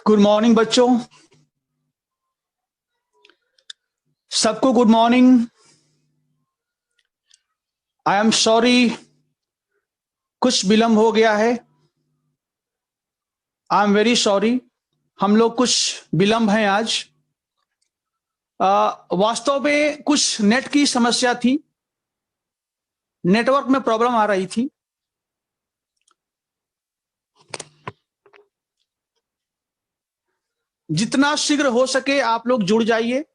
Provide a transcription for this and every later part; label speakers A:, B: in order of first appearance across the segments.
A: Good morning बच्चों, सबको good morning. I am sorry, कुछ विलंब हो गया है। आई एम वेरी सॉरी, हम लोग कुछ विलंब हैं आज। वास्तव में कुछ नेट की समस्या थी, नेटवर्क में प्रॉब्लम आ रही थी। जितना शीघ्र हो सके आप लोग जुड़ जाइए,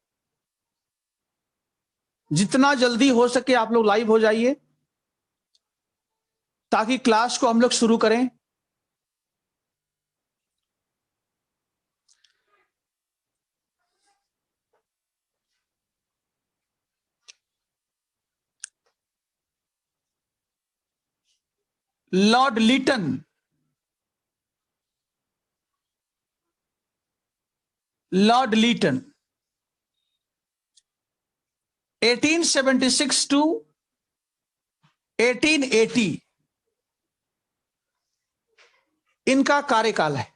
A: जितना जल्दी हो सके आप लोग लाइव हो जाइए ताकि क्लास को हम लोग शुरू करें। Lord Lytton, Lord Lytton 1876 to 1880 इनका कार्यकाल है।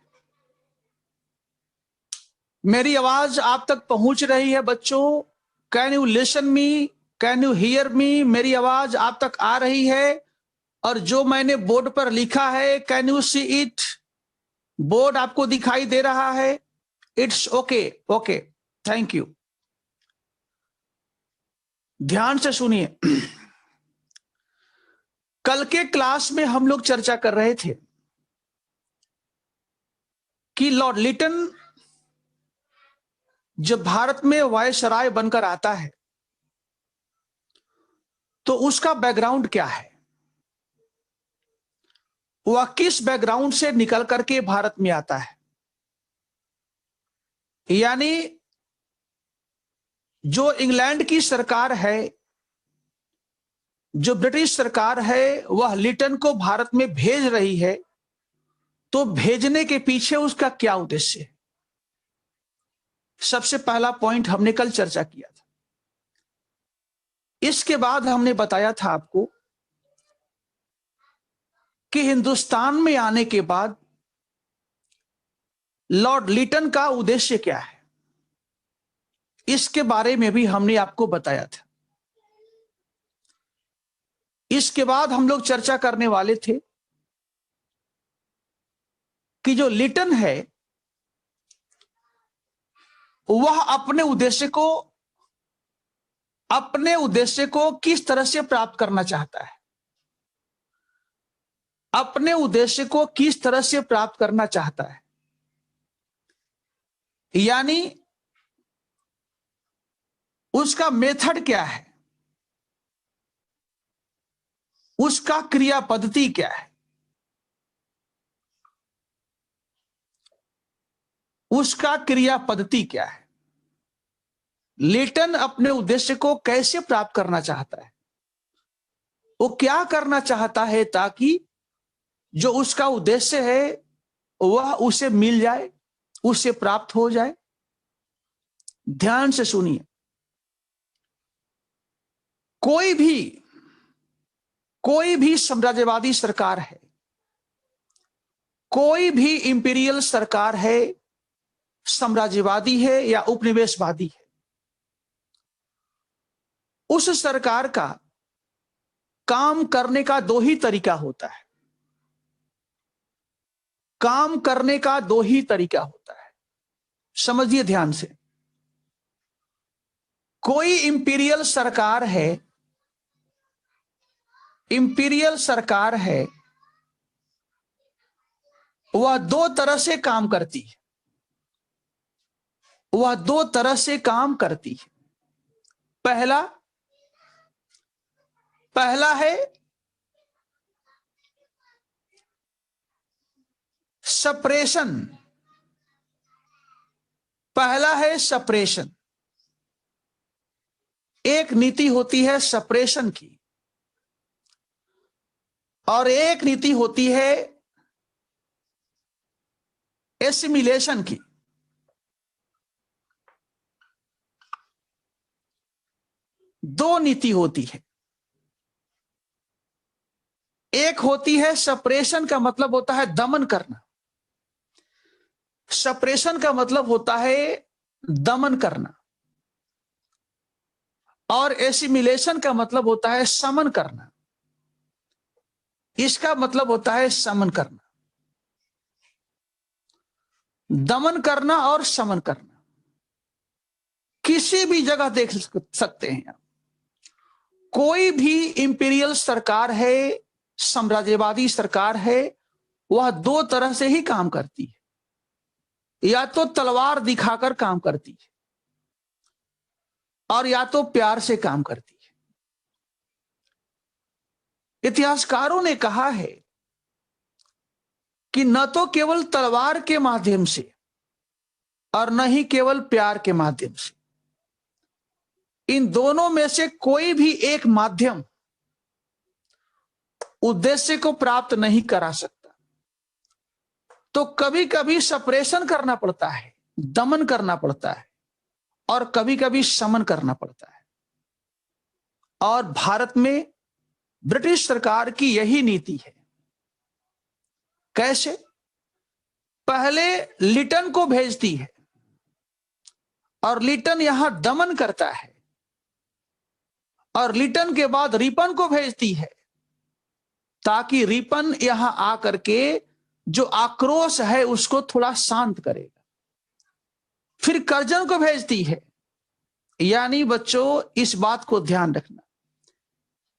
A: मेरी आवाज आप तक पहुंच रही है बच्चों? Can you listen me? Can you hear me? मेरी आवाज आप तक आ रही है? और जो मैंने बोर्ड पर लिखा है, can you see it? Board आपको दिखाई दे रहा है? It's okay, okay, thank you. ध्यान से सुनिए। कल के क्लास में हम लोग चर्चा कर रहे थे कि लॉर्ड लिटन जब भारत में वायसराय बनकर आता है तो उसका बैकग्राउंड क्या है, वह किस बैकग्राउंड से निकल करके भारत में आता है। यानी जो इंग्लैंड की सरकार है, जो ब्रिटिश सरकार है, वह लिटन को भारत में भेज रही है, तो भेजने के पीछे उसका क्या उद्देश्य है? सबसे पहला पॉइंट हमने कल चर्चा किया था। इसके बाद हमने बताया था आपको कि हिंदुस्तान में आने के बाद लॉर्ड लिटन का उद्देश्य क्या है, इसके बारे में भी हमने आपको बताया था। इसके बाद हम लोग चर्चा करने वाले थे कि जो लिटन है वह अपने उद्देश्य को किस तरह से प्राप्त करना चाहता है, अपने उद्देश्य को किस तरह से प्राप्त करना चाहता है। यानी उसका मेथड क्या है, उसका क्रिया पद्धति क्या है, उसका क्रिया पद्धति क्या है। लिटन अपने उद्देश्य को कैसे प्राप्त करना चाहता है, वो क्या करना चाहता है ताकि जो उसका उद्देश्य है वह उसे मिल जाए, उसे प्राप्त हो जाए। ध्यान से सुनिए। कोई भी साम्राज्यवादी सरकार है, कोई भी इंपीरियल सरकार है, साम्राज्यवादी है या उपनिवेशवादी है, उस सरकार का काम करने का दो ही तरीका होता है। काम करने का दो ही तरीका होता है, समझिए ध्यान से। कोई इंपीरियल सरकार है, इंपीरियल सरकार है, वह दो तरह से काम करती है, वह दो तरह से काम करती है। पहला है सप्रेशन, पहला है सप्रेशन। एक नीति होती है सप्रेशन की और एक नीति होती है एसिमिलेशन की। दो नीति होती है। एक होती है सप्रेशन, का मतलब होता है दमन करना। सप्रेशन का मतलब होता है दमन करना, और एसिमिलेशन का मतलब होता है समन करना। इसका मतलब होता है समन करना, दमन करना और समन करना। किसी भी जगह देख सकते हैं आप, कोई भी इंपीरियल सरकार है, साम्राज्यवादी सरकार है, वह दो तरह से ही काम करती है। या तो तलवार दिखाकर काम करती है, और या तो प्यार से काम करती है। इतिहासकारों ने कहा है कि न तो केवल तलवार के माध्यम से और न ही केवल प्यार के माध्यम से, इन दोनों में से कोई भी एक माध्यम उद्देश्य को प्राप्त नहीं करा सकता। तो कभी कभी सप्रेशन करना पड़ता है, दमन करना पड़ता है, और कभी कभी समन करना पड़ता है। और भारत में ब्रिटिश सरकार की यही नीति है। कैसे? पहले लिटन को भेजती है, और लिटन यहां दमन करता है, और लिटन के बाद रिपन को भेजती है, ताकि रिपन यहां आकर के जो आक्रोश है उसको थोड़ा शांत करेगा। फिर कर्जन को भेजती है। यानी बच्चों, इस बात को ध्यान रखना,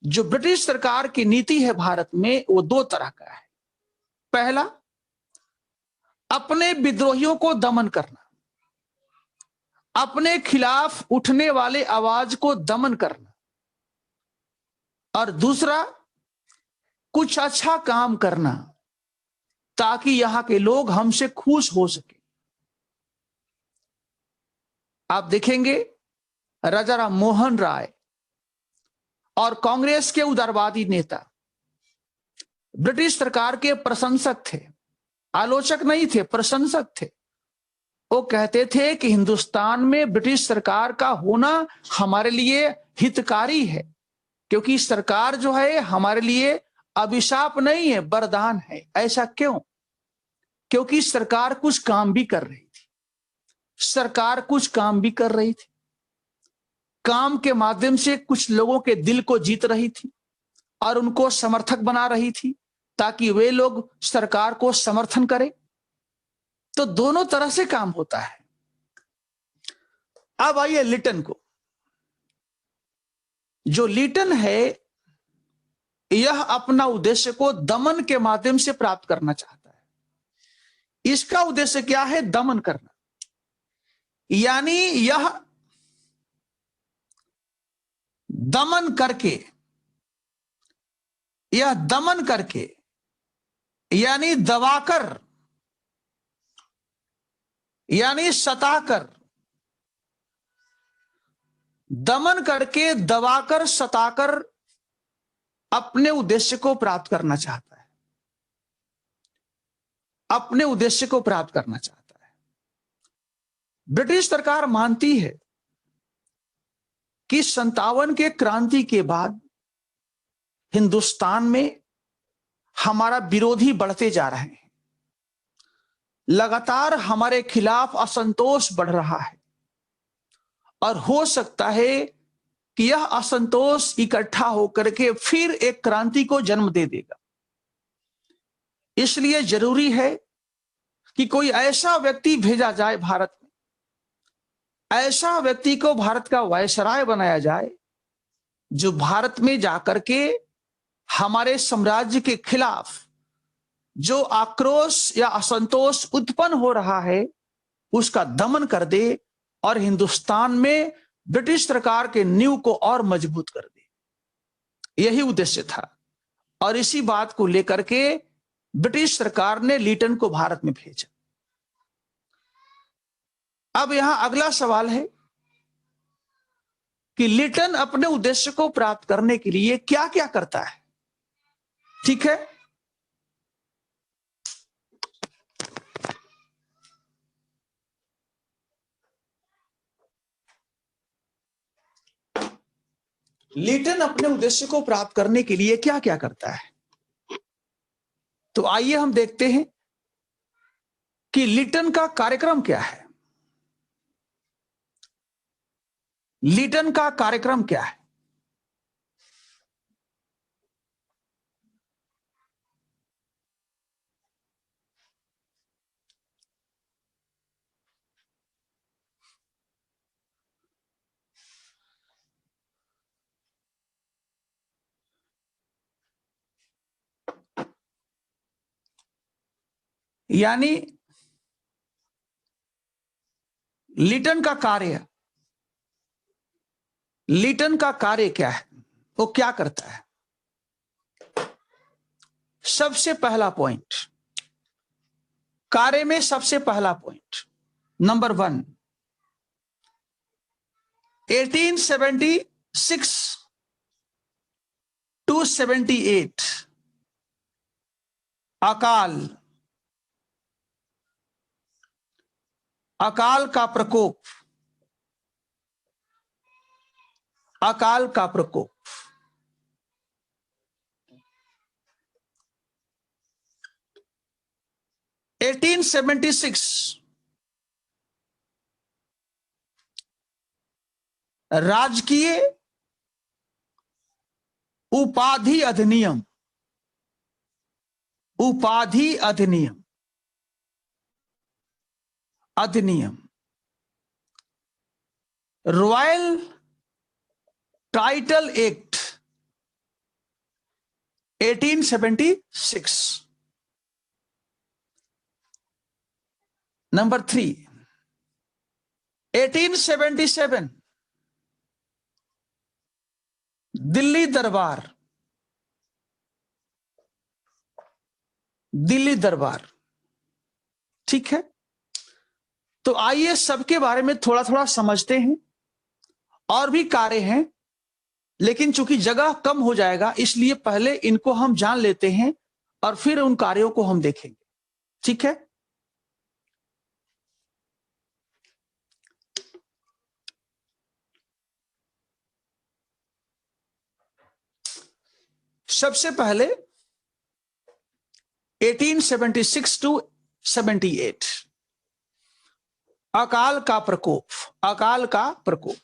A: जो ब्रिटिश सरकार की नीति है भारत में, वो दो तरह का है। पहला, अपने विद्रोहियों को दमन करना, अपने खिलाफ उठने वाले आवाज को दमन करना। और दूसरा, कुछ अच्छा काम करना, ताकि यहां के लोग हमसे खुश हो सके। आप देखेंगे राजा राम मोहन राय और कांग्रेस के उदारवादी नेता ब्रिटिश सरकार के प्रशंसक थे, आलोचक नहीं थे, प्रशंसक थे। वो कहते थे कि हिंदुस्तान में ब्रिटिश सरकार का होना हमारे लिए हितकारी है, क्योंकि सरकार जो है हमारे लिए अभिशाप नहीं है, वरदान है। ऐसा क्यों? क्योंकि सरकार कुछ काम भी कर रही थी। सरकार कुछ काम भी कर रही थी, काम के माध्यम से कुछ लोगों के दिल को जीत रही थी और उनको समर्थक बना रही थी, ताकि वे लोग सरकार को समर्थन करें। तो दोनों तरह से काम होता है। अब आइए लिटन को। जो लिटन है, यह अपना उद्देश्य को दमन के माध्यम से प्राप्त करना चाहता है। इसका उद्देश्य क्या है? दमन करना। यानी यह दमन करके, यानी दबाकर, यानी सताकर, दमन करके, दबाकर, सताकर अपने उद्देश्य को प्राप्त करना चाहता है। अपने उद्देश्य को प्राप्त करना चाहता है। ब्रिटिश सरकार मानती है कि 57 के क्रांति के बाद हिंदुस्तान में हमारा विरोधी बढ़ते जा रहे हैं। लगातार हमारे खिलाफ असंतोष बढ़ रहा है, और हो सकता है कि यह असंतोष इकट्ठा होकर के फिर एक क्रांति को जन्म दे देगा। इसलिए जरूरी है कि कोई ऐसा व्यक्ति भेजा जाए भारत में, ऐसा व्यक्ति को भारत का वायसराय बनाया जाए, जो भारत में जाकर के हमारे साम्राज्य के खिलाफ जो आक्रोश या असंतोष उत्पन्न हो रहा है उसका दमन कर दे, और हिंदुस्तान में ब्रिटिश सरकार के नींव को और मजबूत कर दे। यही उद्देश्य था, और इसी बात को लेकर के ब्रिटिश सरकार ने लिटन को भारत में भेजा। अब यहां अगला सवाल है कि लिटन अपने उद्देश्य को प्राप्त करने के लिए क्या क्या करता है। ठीक है, लिटन अपने उद्देश्य को प्राप्त करने के लिए क्या क्या करता है। तो आइए हम देखते हैं कि लिटन का कार्यक्रम क्या है। लिटन का कार्यक्रम क्या है? यानी लिटन का कार्य, लिटन का कार्य क्या है, वो क्या करता है? सबसे पहला पॉइंट, कार्य में सबसे पहला पॉइंट, नंबर 1, 1876 टू 78 अकाल, अकाल का प्रकोप, अकाल का प्रकोप। एटीन 1876 राजकीय उपाधि अधिनियम, उपाधि अधिनियम, अधिनियम, royal title act 1876। Number 3, 1877 Delhi दरबार, दिल्ली दरबार। ठीक है, तो आइए सबके बारे में थोड़ा थोड़ा समझते हैं। और भी कार्य हैं, लेकिन चूंकि जगह कम हो जाएगा इसलिए पहले इनको हम जान लेते हैं और फिर उन कार्यों को हम देखेंगे। ठीक है, सबसे पहले 1876 टू 78 अकाल का प्रकोप, अकाल का प्रकोप।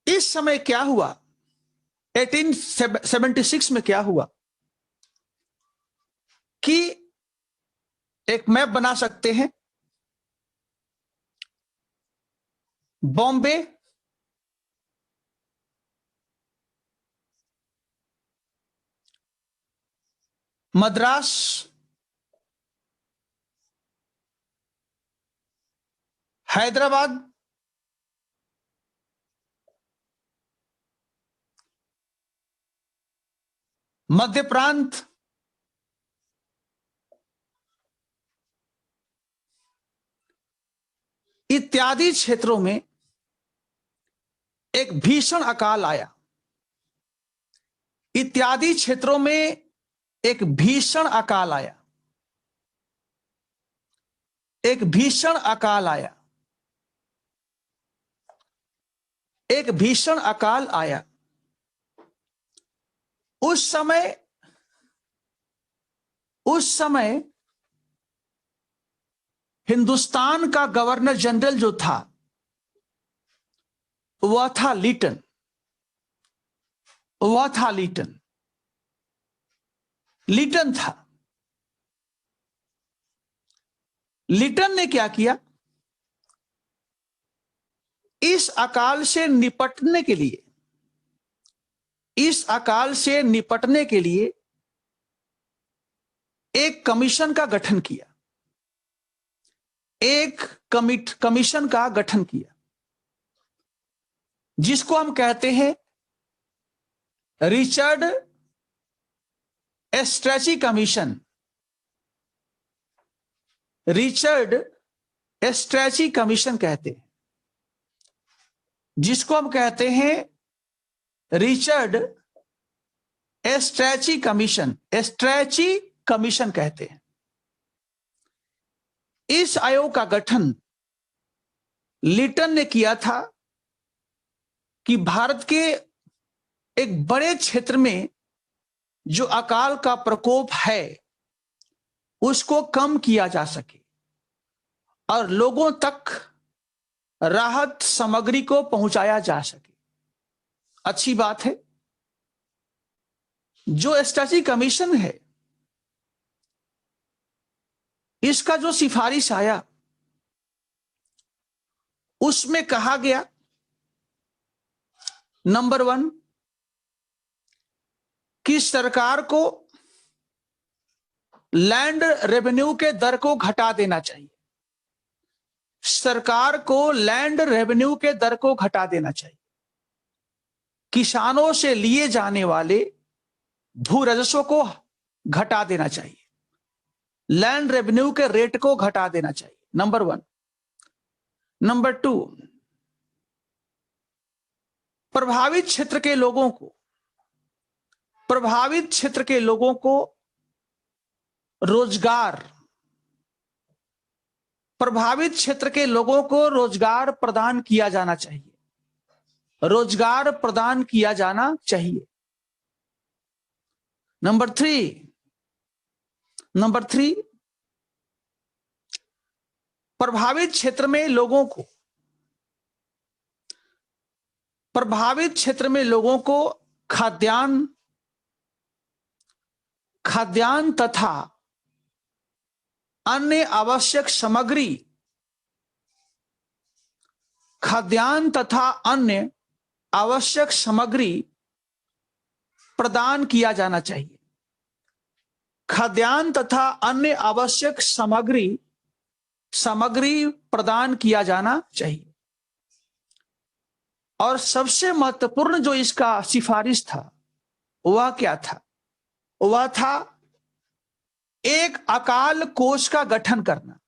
A: इस समय क्या हुआ, 1876 में क्या हुआ कि एक मैप बना सकते हैं। बॉम्बे, मद्रास, हैदराबाद, मध्य प्रांत, इत्यादि क्षेत्रों में एक भीषण अकाल आया। इत्यादि क्षेत्रों में एक भीषण अकाल आया, एक भीषण अकाल आया, एक भीषण अकाल आया। उस समय हिंदुस्तान का गवर्नर जनरल जो था वह था लिटन, वह था लिटन, लिटन था। लिटन ने क्या किया, इस अकाल से निपटने के लिए, इस अकाल से निपटने के लिए एक कमीशन का गठन किया, एक कमीशन का गठन किया जिसको हम कहते हैं रिचर्ड एस्ट्रेची कमीशन, रिचर्ड एस्ट्रेची कमीशन कहते हैं, जिसको हम कहते हैं रिचर्ड एस्ट्रेची कमीशन, एस्ट्रेची कमीशन कहते हैं। इस आयोग का गठन लिटन ने किया था कि भारत के एक बड़े क्षेत्र में जो अकाल का प्रकोप है उसको कम किया जा सके और लोगों तक राहत सामग्री को पहुंचाया जा सके। अच्छी बात है। जो स्टडी कमीशन है इसका जो सिफारिश आया उसमें कहा गया, नंबर 1 कि सरकार को लैंड रेवेन्यू के दर को घटा देना चाहिए। सरकार को लैंड रेवेन्यू के दर को घटा देना चाहिए। किसानों से लिए जाने वाले भू राजस्व को घटा देना चाहिए। लैंड रेवेन्यू के रेट को घटा देना चाहिए, नंबर 1। नंबर 2, प्रभावित क्षेत्र के लोगों को रोजगार प्रदान किया जाना चाहिए। नंबर 3, प्रभावित क्षेत्र में लोगों को खाद्यान्न तथा अन्य आवश्यक सामग्री प्रदान किया जाना चाहिए। खाद्यान्न तथा अन्य आवश्यक सामग्री प्रदान किया जाना चाहिए। और सबसे महत्वपूर्ण जो इसका सिफारिश था वह क्या था? वह था एक अकाल कोष का गठन करना।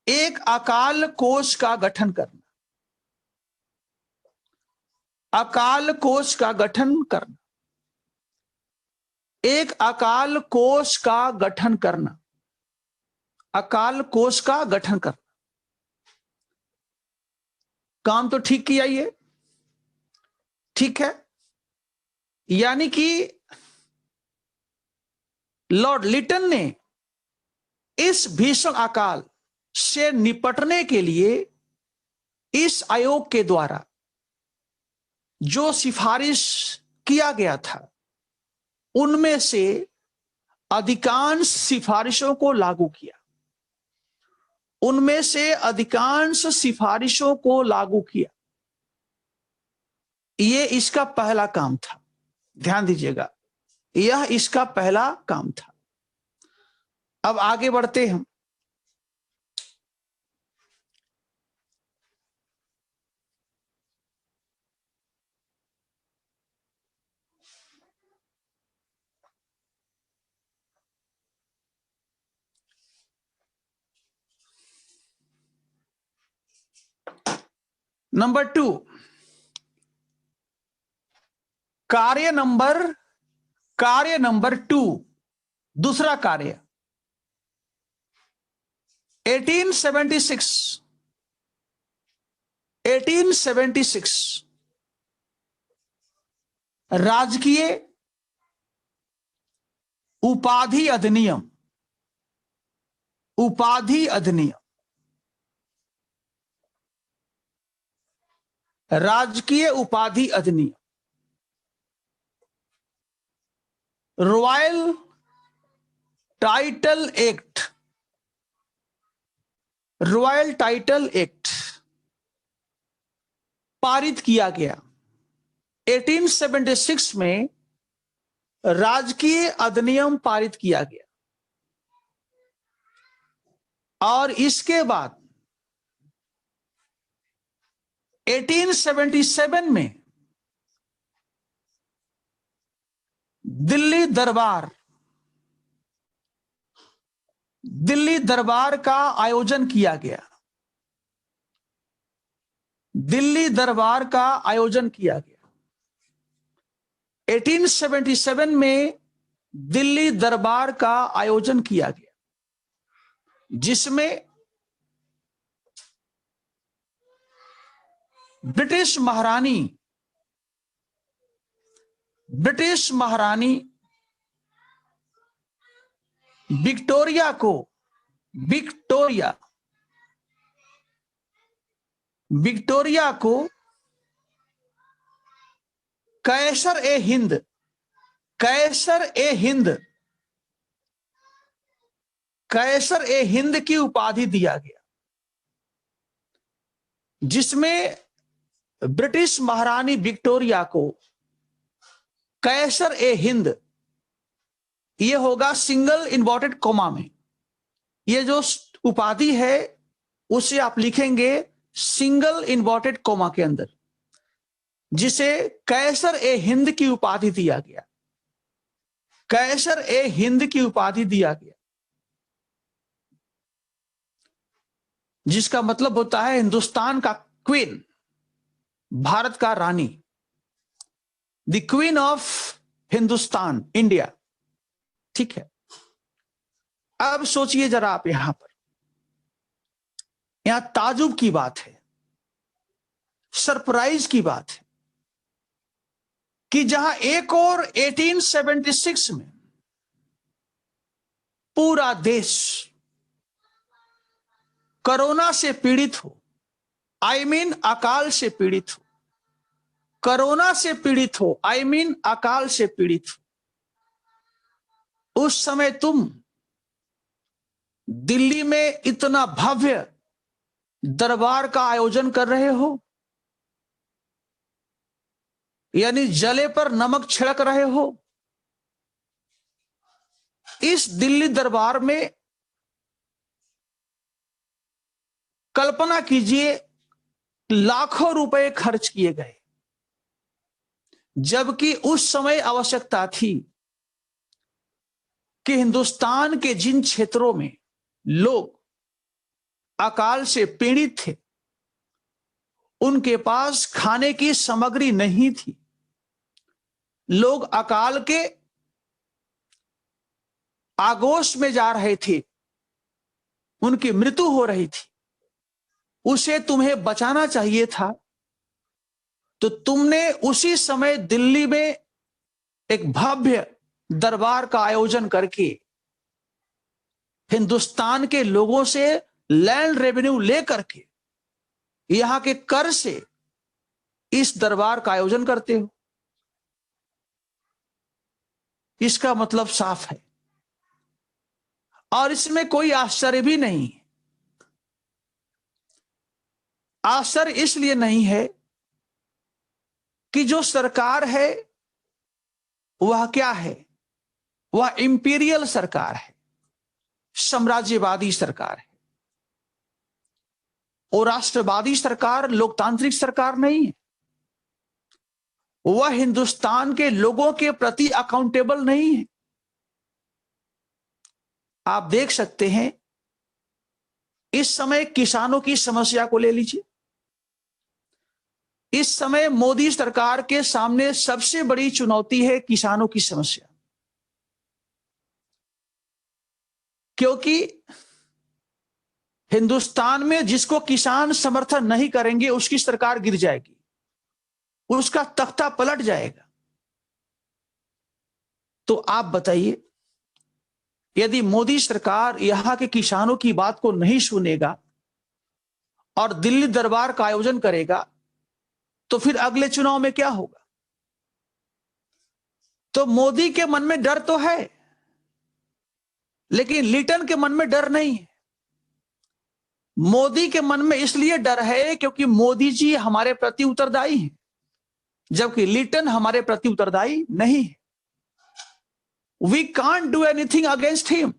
A: एक अकाल कोष का गठन करना। एक अकाल कोष का गठन करना। काम तो ठीक किया ये, ठीक है। यानी कि लॉर्ड लिटन ने इस भीषण अकाल से निपटने के लिए इस आयोग के द्वारा जो सिफारिश किया गया था उनमें से अधिकांश सिफारिशों को लागू किया। ये इसका पहला काम था। ध्यान दीजिएगा, यह इसका पहला काम था। अब आगे बढ़ते हैं। नंबर 2, कार्य नंबर 2, दूसरा कार्य 1876 राजकीय उपाधि अधिनियम राजकीय उपाधि अधिनियम, रॉयल टाइटल एक्ट पारित किया गया। 1876 में राजकीय अधिनियम पारित किया गया और इसके बाद 1877 में दिल्ली दरबार का आयोजन किया गया। 1877 में दिल्ली दरबार का आयोजन किया गया, जिसमें ब्रिटिश महारानी विक्टोरिया को कैसर ए हिंद की उपाधि दिया गया, जिसमें ब्रिटिश महारानी विक्टोरिया को कैसर ए हिंद, ये होगा सिंगल इन्वर्टेड कॉमा में, ये जो उपाधि है उसे आप लिखेंगे सिंगल इन्वर्टेड कॉमा के अंदर, जिसे कैसर ए हिंद की उपाधि दिया गया, कैसर ए हिंद की उपाधि दिया गया, जिसका मतलब होता है हिंदुस्तान का क्वीन, भारत का रानी, the queen of Hindustan, India. ठीक है, अब सोचिए जरा आप, यहां ताजुब की बात है, सरप्राइज की बात है कि जहां एक और 1876 में पूरा देश कोरोना से पीड़ित हो, अकाल से पीड़ित हो, कोरोना से पीड़ित हो, अकाल से पीड़ित हो, उस समय तुम दिल्ली में इतना भव्य दरबार का आयोजन कर रहे हो, यानी जले पर नमक छिड़क रहे हो। इस दिल्ली दरबार में कल्पना कीजिए लाखों रुपए खर्च किए गए, जबकि उस समय आवश्यकता थी कि हिंदुस्तान के जिन क्षेत्रों में लोग अकाल से पीड़ित थे, उनके पास खाने की सामग्री नहीं थी, लोग अकाल के आगोश में जा रहे थे, उनकी मृत्यु हो रही थी, उसे तुम्हें बचाना चाहिए था। तो तुमने उसी समय दिल्ली में एक भव्य दरबार का आयोजन करके हिंदुस्तान के लोगों से लैंड रेवेन्यू लेकर के यहां के कर से इस दरबार का आयोजन करते हो। इसका मतलब साफ है, और इसमें कोई आश्चर्य भी नहीं। आश्चर्य इसलिए नहीं है कि जो सरकार है वह क्या है, वह इंपीरियल सरकार है, साम्राज्यवादी सरकार है, और राष्ट्रवादी सरकार, लोकतांत्रिक सरकार नहीं है। वह हिंदुस्तान के लोगों के प्रति अकाउंटेबल नहीं है। आप देख सकते हैं, इस समय किसानों की समस्या को ले लीजिए। इस समय मोदी सरकार के सामने सबसे बड़ी चुनौती है किसानों की समस्या, क्योंकि हिंदुस्तान में जिसको किसान समर्थन नहीं करेंगे उसकी सरकार गिर जाएगी, उसका तख्ता पलट जाएगा। तो आप बताइए, यदि मोदी सरकार यहां के किसानों की बात को नहीं सुनेगा और दिल्ली दरबार का आयोजन करेगा, तो फिर अगले चुनाव में क्या होगा? तो मोदी के मन में डर तो है, लेकिन लिटन के मन में डर नहीं है। मोदी के मन में इसलिए डर है क्योंकि मोदी जी हमारे प्रति उत्तरदायी हैं, जबकि लिटन हमारे प्रति उत्तरदायी नहीं है। We can't do anything against him,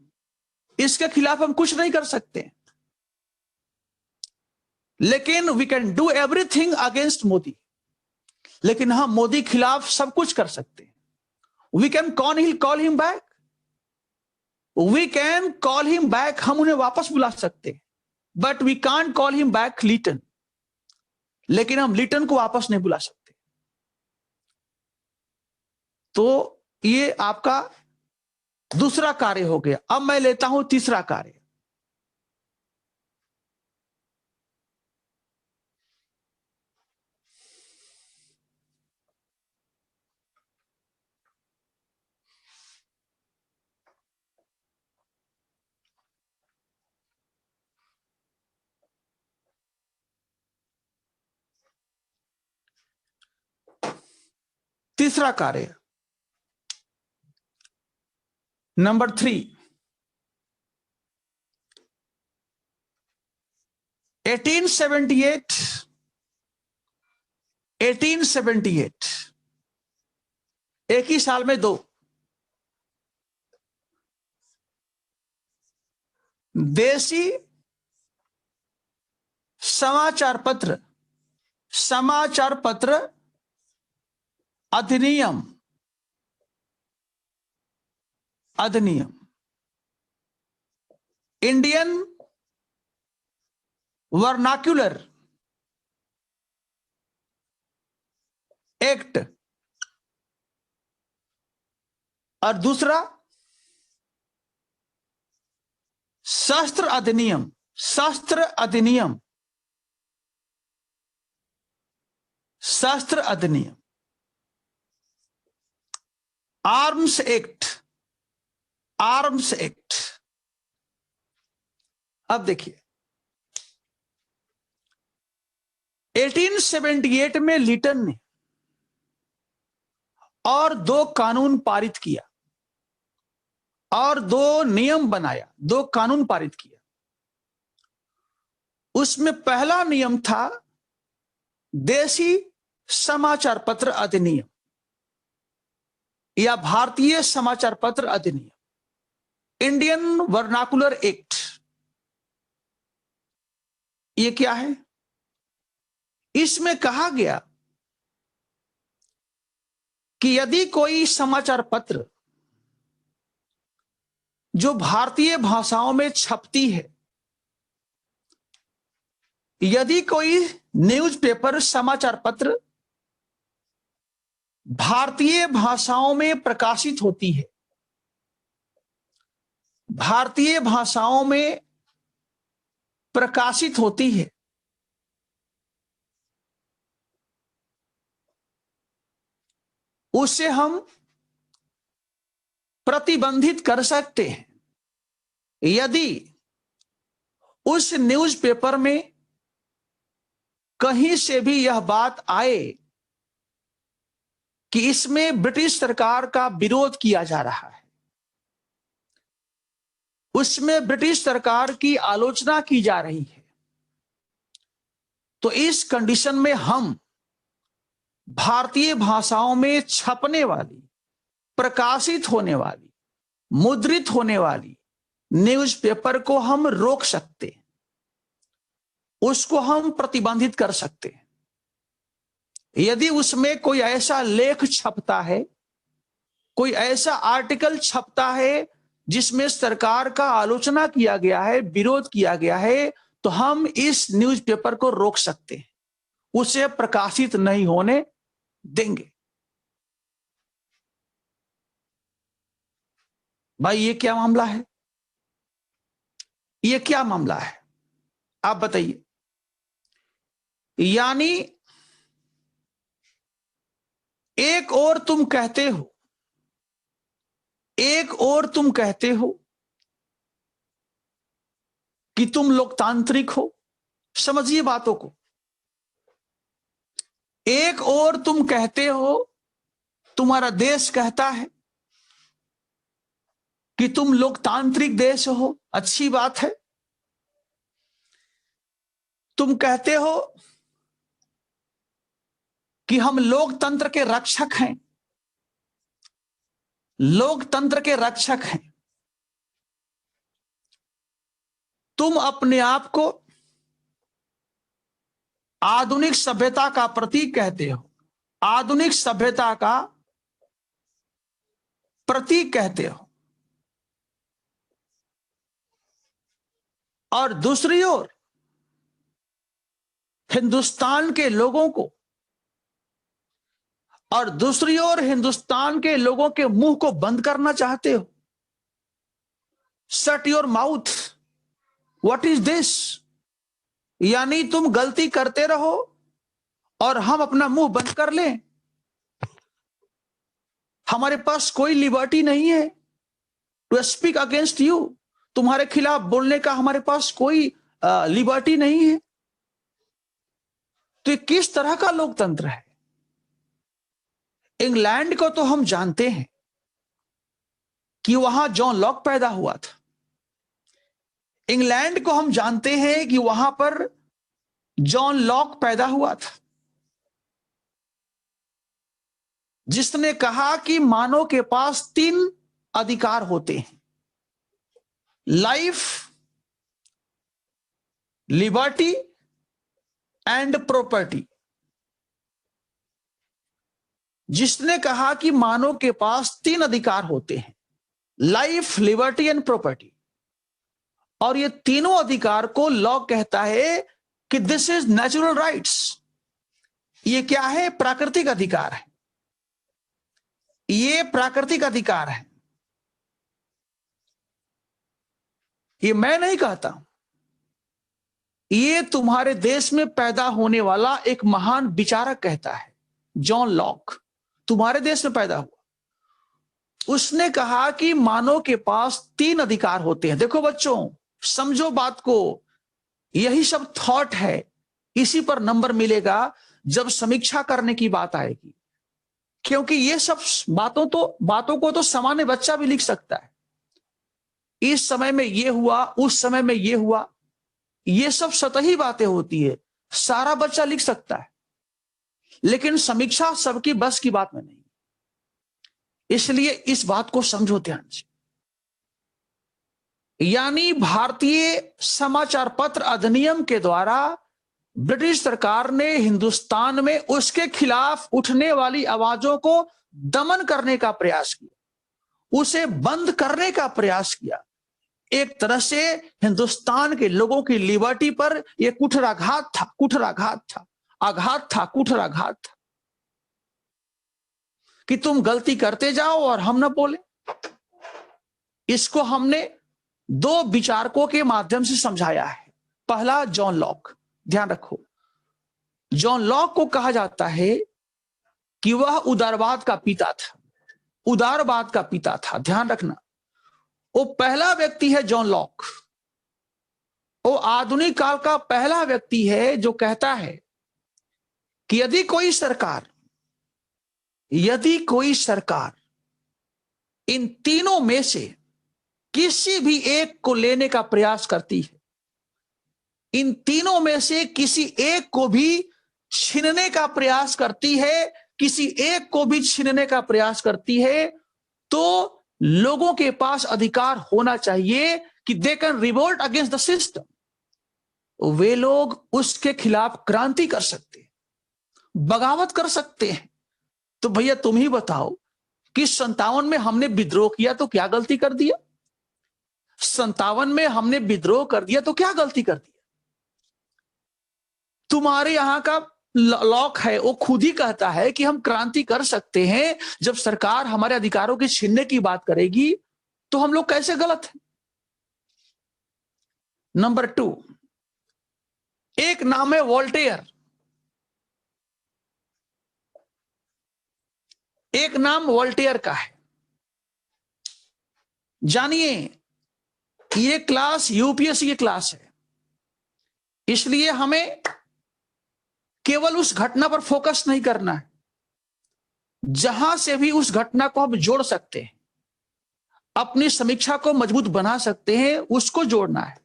A: इसके खिलाफ हम कुछ नहीं कर सकते, लेकिन we can do everything against Modi. लेकिन हम मोदी खिलाफ सब कुछ कर सकते हैं। We can call him back, we can call him back, हम उन्हें वापस बुला सकते हैं, but we can't call him back Lytton, लेकिन हम लिटन को वापस नहीं बुला सकते। तो ये आपका दूसरा कार्य हो गया। अब मैं लेता हूं तीसरा कार्य। तीसरा कार्य, नंबर 3, 1878 एक ही साल में 2 देसी समाचार पत्र अधिनियम इंडियन वर्नाक्यूलर एक्ट, और दूसरा शस्त्र अधिनियम आर्म्स एक्ट। अब देखिए, 1878 में लीटन ने और 2 कानून पारित किया और 2 नियम बनाया, 2 कानून पारित किया। उसमें पहला नियम था देसी समाचार पत्र अधिनियम या भारतीय समाचार पत्र अधिनियम, इंडियन वर्नाकुलर एक्ट। ये क्या है? इसमें कहा गया कि यदि कोई समाचार पत्र जो भारतीय भाषाओं में छपती है, यदि कोई न्यूज़पेपर समाचार पत्र भारतीय भाषाओं में प्रकाशित होती है, भारतीय भाषाओं में प्रकाशित होती है, उसे हम प्रतिबंधित कर सकते हैं यदि उस न्यूज़पेपर में कहीं से भी यह बात आए कि इसमें ब्रिटिश सरकार का विरोध किया जा रहा है, उसमें ब्रिटिश सरकार की आलोचना की जा रही है। तो इस कंडीशन में हम भारतीय भाषाओं में छपने वाली, प्रकाशित होने वाली, मुद्रित होने वाली न्यूज़पेपर को हम रोक सकते हैं, उसको हम प्रतिबंधित कर सकते हैं। यदि उसमें कोई ऐसा लेख छपता है, कोई ऐसा आर्टिकल छपता है जिसमें सरकार का आलोचना किया गया है, विरोध किया गया है, तो हम इस न्यूज़पेपर को रोक सकते हैं, उसे प्रकाशित नहीं होने देंगे। भाई ये क्या मामला है? ये क्या मामला है? आप बताइए। यानी एक और तुम कहते हो कि तुम लोकतांत्रिक हो। समझिए बातों को। एक और तुम कहते हो, तुम्हारा देश कहता है कि तुम लोकतांत्रिक देश हो, अच्छी बात है। तुम कहते हो कि हम लोकतंत्र के रक्षक हैं, लोकतंत्र के रक्षक हैं। तुम अपने आप को आधुनिक सभ्यता का प्रतीक कहते हो, आधुनिक सभ्यता का प्रतीक कहते हो, और दूसरी ओर हिंदुस्तान के लोगों को, और दूसरी ओर हिंदुस्तान के लोगों के मुंह को बंद करना चाहते हो। Shut your mouth. What is this? यानी तुम गलती करते रहो और हम अपना मुंह बंद कर लें। हमारे पास कोई लिबर्टी नहीं है टू स्पीक अगेंस्ट यू। तुम्हारे खिलाफ बोलने का हमारे पास कोई लिबर्टी नहीं है। तो ये किस तरह का लोकतंत्र है? इंग्लैंड को तो हम जानते हैं कि वहां जॉन लॉक पैदा हुआ था। इंग्लैंड को हम जानते हैं कि वहां पर जॉन लॉक पैदा हुआ था, जिसने कहा कि मानव के पास 3 अधिकार होते हैं: लाइफ, लिबर्टी एंड प्रॉपर्टी। जिसने कहा कि मानव के पास 3 अधिकार होते हैं: लाइफ, लिबर्टी एंड प्रॉपर्टी। और ये तीनों अधिकार को लॉ कहता है कि दिस इज नेचुरल राइट्स। ये क्या है? प्राकृतिक अधिकार है। ये प्राकृतिक अधिकार है। ये मैं नहीं कहता, ये तुम्हारे देश में पैदा होने वाला एक महान विचारक कहता है, जॉन लॉक, तुम्हारे देश में पैदा हुआ। उसने कहा कि मानव के पास 3 अधिकार होते हैं। देखो बच्चों, समझो बात को, यही सब थॉट है। इसी पर नंबर मिलेगा जब समीक्षा करने की बात आएगी, क्योंकि ये सब बातों को तो सामान्य बच्चा भी लिख सकता है। इस समय में ये हुआ, उस समय में ये हुआ, ये सब सतही बातें होती है, सारा बच्चा लिख सकता है। लेकिन समीक्षा सबकी बस की बात में नहीं। इसलिए इस बात को समझो ध्यान से। यानी भारतीय समाचार पत्र अधिनियम के द्वारा ब्रिटिश सरकार ने हिंदुस्तान में उसके खिलाफ उठने वाली आवाजों को दमन करने का प्रयास किया, उसे बंद करने का प्रयास किया। एक तरह से हिंदुस्तान के लोगों की लिबर्टी पर यह कुठाराघात था, कुठाराघात था, आघात था, कुठाराघात था कि तुम गलती करते जाओ और हम न बोले। इसको हमने 2 विचारकों के माध्यम से समझाया है। पहला जॉन लॉक, ध्यान रखो, जॉन लॉक को कहा जाता है कि वह उदारवाद का पिता था, उदारवाद का पिता था। ध्यान रखना, वो पहला व्यक्ति है जॉन लॉक। वो आधुनिक काल का पहला व्यक्ति है जो कहता है कि यदि कोई सरकार इन तीनों में से किसी भी एक को लेने का प्रयास करती है, इन तीनों में से किसी एक को भी छीनने का प्रयास करती है, किसी एक को भी छीनने का प्रयास करती है, तो लोगों के पास अधिकार होना चाहिए कि they can revolt against the system. वे लोग उसके खिलाफ क्रांति कर सकते हैं, बगावत कर सकते हैं। तो भैया तुम ही बताओ कि 57 में हमने विद्रोह किया तो क्या गलती कर दिया? 57 में हमने विद्रोह कर दिया तो क्या गलती कर दिया? तुम्हारे यहां का लॉक है, वो खुद ही कहता है कि हम क्रांति कर सकते हैं। जब सरकार हमारे अधिकारों के छीनने की बात करेगी तो हम लोग कैसे गलत हैं? नंबर 2, एक नाम है वोल्टेयर, एक नाम वोल्टेयर का है। जानिए, ये क्लास यूपीएससी की क्लास है, इसलिए हमें केवल उस घटना पर फोकस नहीं करना है, जहां से भी उस घटना को हम जोड़ सकते हैं, अपनी समीक्षा को मजबूत बना सकते हैं, उसको जोड़ना है।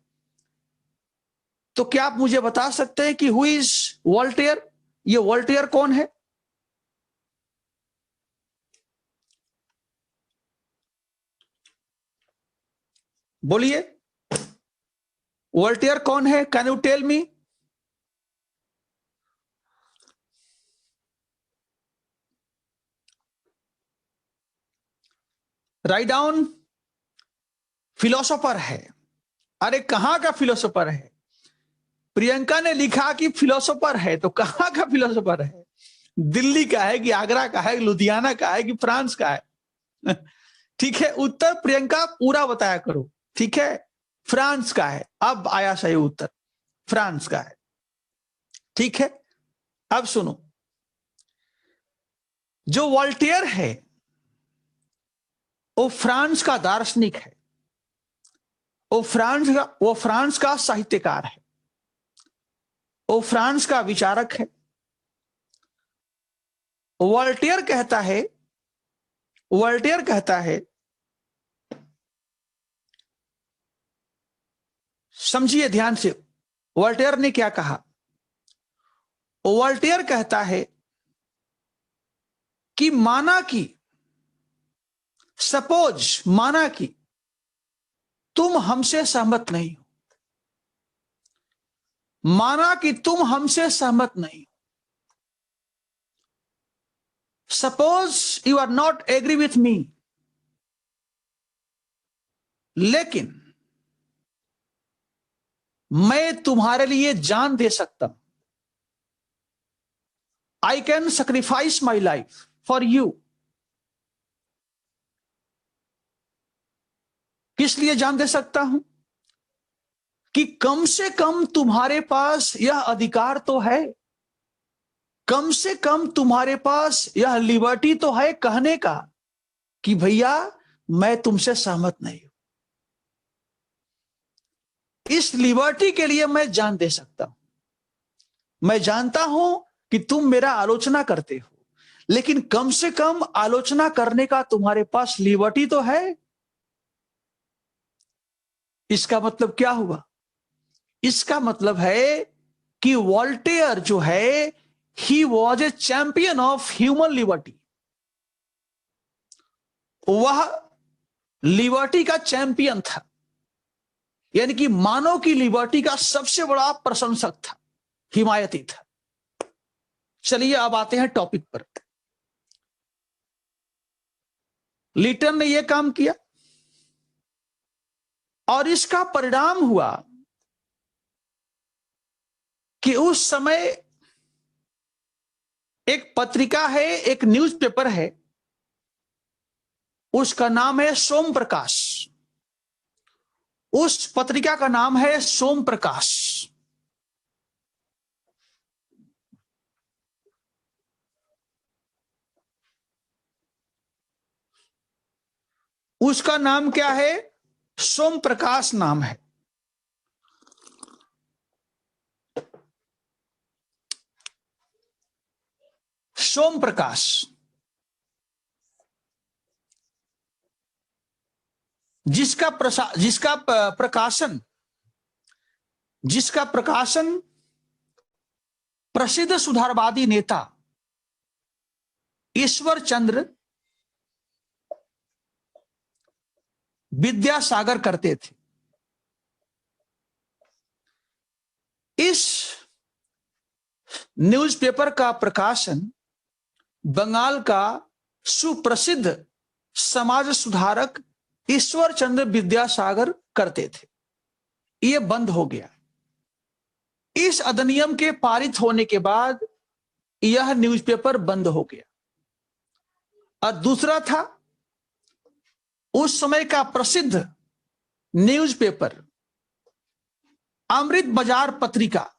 A: तो क्या आप मुझे बता सकते हैं कि हु इज वोल्टेयर? ये वोल्टेयर कौन है? बोलिए, वोल्टेयर कौन है? Can you tell me? Write down. Philosopher है। अरे कहां का फिलोसोफर है? प्रियंका ने लिखा कि फिलोसोफर है, तो कहां का फिलोसोफर है? दिल्ली का है कि आगरा का है, लुधियाना का है कि फ्रांस का है? ठीक है, उत्तर प्रियंका पूरा बताया करो। ठीक है, फ्रांस का है। अब आया सही उत्तर, फ्रांस का है। ठीक है, अब सुनो, जो वोल्टेयर है वो फ्रांस का दार्शनिक है, वो फ्रांस का साहित्यकार है, वो फ्रांस का विचारक है। वॉल्टेयर कहता है, समझिए ध्यान से, वॉल्टेयर ने क्या कहा। वॉल्टेयर कहता है कि माना कि तुम हमसे सहमत नहीं हो, suppose you are not agree with me, लेकिन मैं तुम्हारे लिए जान दे सकता हूं। I can sacrifice my life for you. किस लिए जान दे सकता हूं? कि कम से कम तुम्हारे पास यह अधिकार तो है, कम से कम तुम्हारे पास यह लिबर्टी तो है कहने का कि भैया मैं तुमसे सहमत नहीं हूं। इस लिबर्टी के लिए मैं जान दे सकता हूं। मैं जानता हूं कि तुम मेरा आलोचना करते हो, लेकिन कम से कम आलोचना करने का तुम्हारे पास लिबर्टी तो है। इसका मतलब क्या हुआ? इसका मतलब है कि वॉल्टेयर जो है, he was a champion of human liberty. वह लिबर्टी का चैंपियन था, यानी कि मानव की लिबर्टी का सबसे बड़ा प्रशंसक था, हिमायती था। चलिए अब आते हैं टॉपिक पर। लिटन ने यह काम किया और इसका परिणाम हुआ कि उस समय एक पत्रिका है, एक न्यूज़पेपर है, उसका नाम है सोम प्रकाश। उस पत्रिका का नाम है सोम प्रकाश। उसका नाम क्या है? सोम प्रकाश नाम है। सोम प्रकाश, जिसका प्रकाशन प्रसिद्ध सुधारवादी नेता ईश्वर चंद्र विद्यासागर करते थे। इस न्यूज़पेपर का प्रकाशन बंगाल का सुप्रसिद्ध समाज सुधारक ईश्वर चंद्र विद्यासागर करते थे। यह बंद हो गया। इस अधिनियम के पारित होने के बाद यह न्यूज़पेपर बंद हो गया। और दूसरा था, उस समय का प्रसिद्ध न्यूज़पेपर अमृत बाजार पत्रिका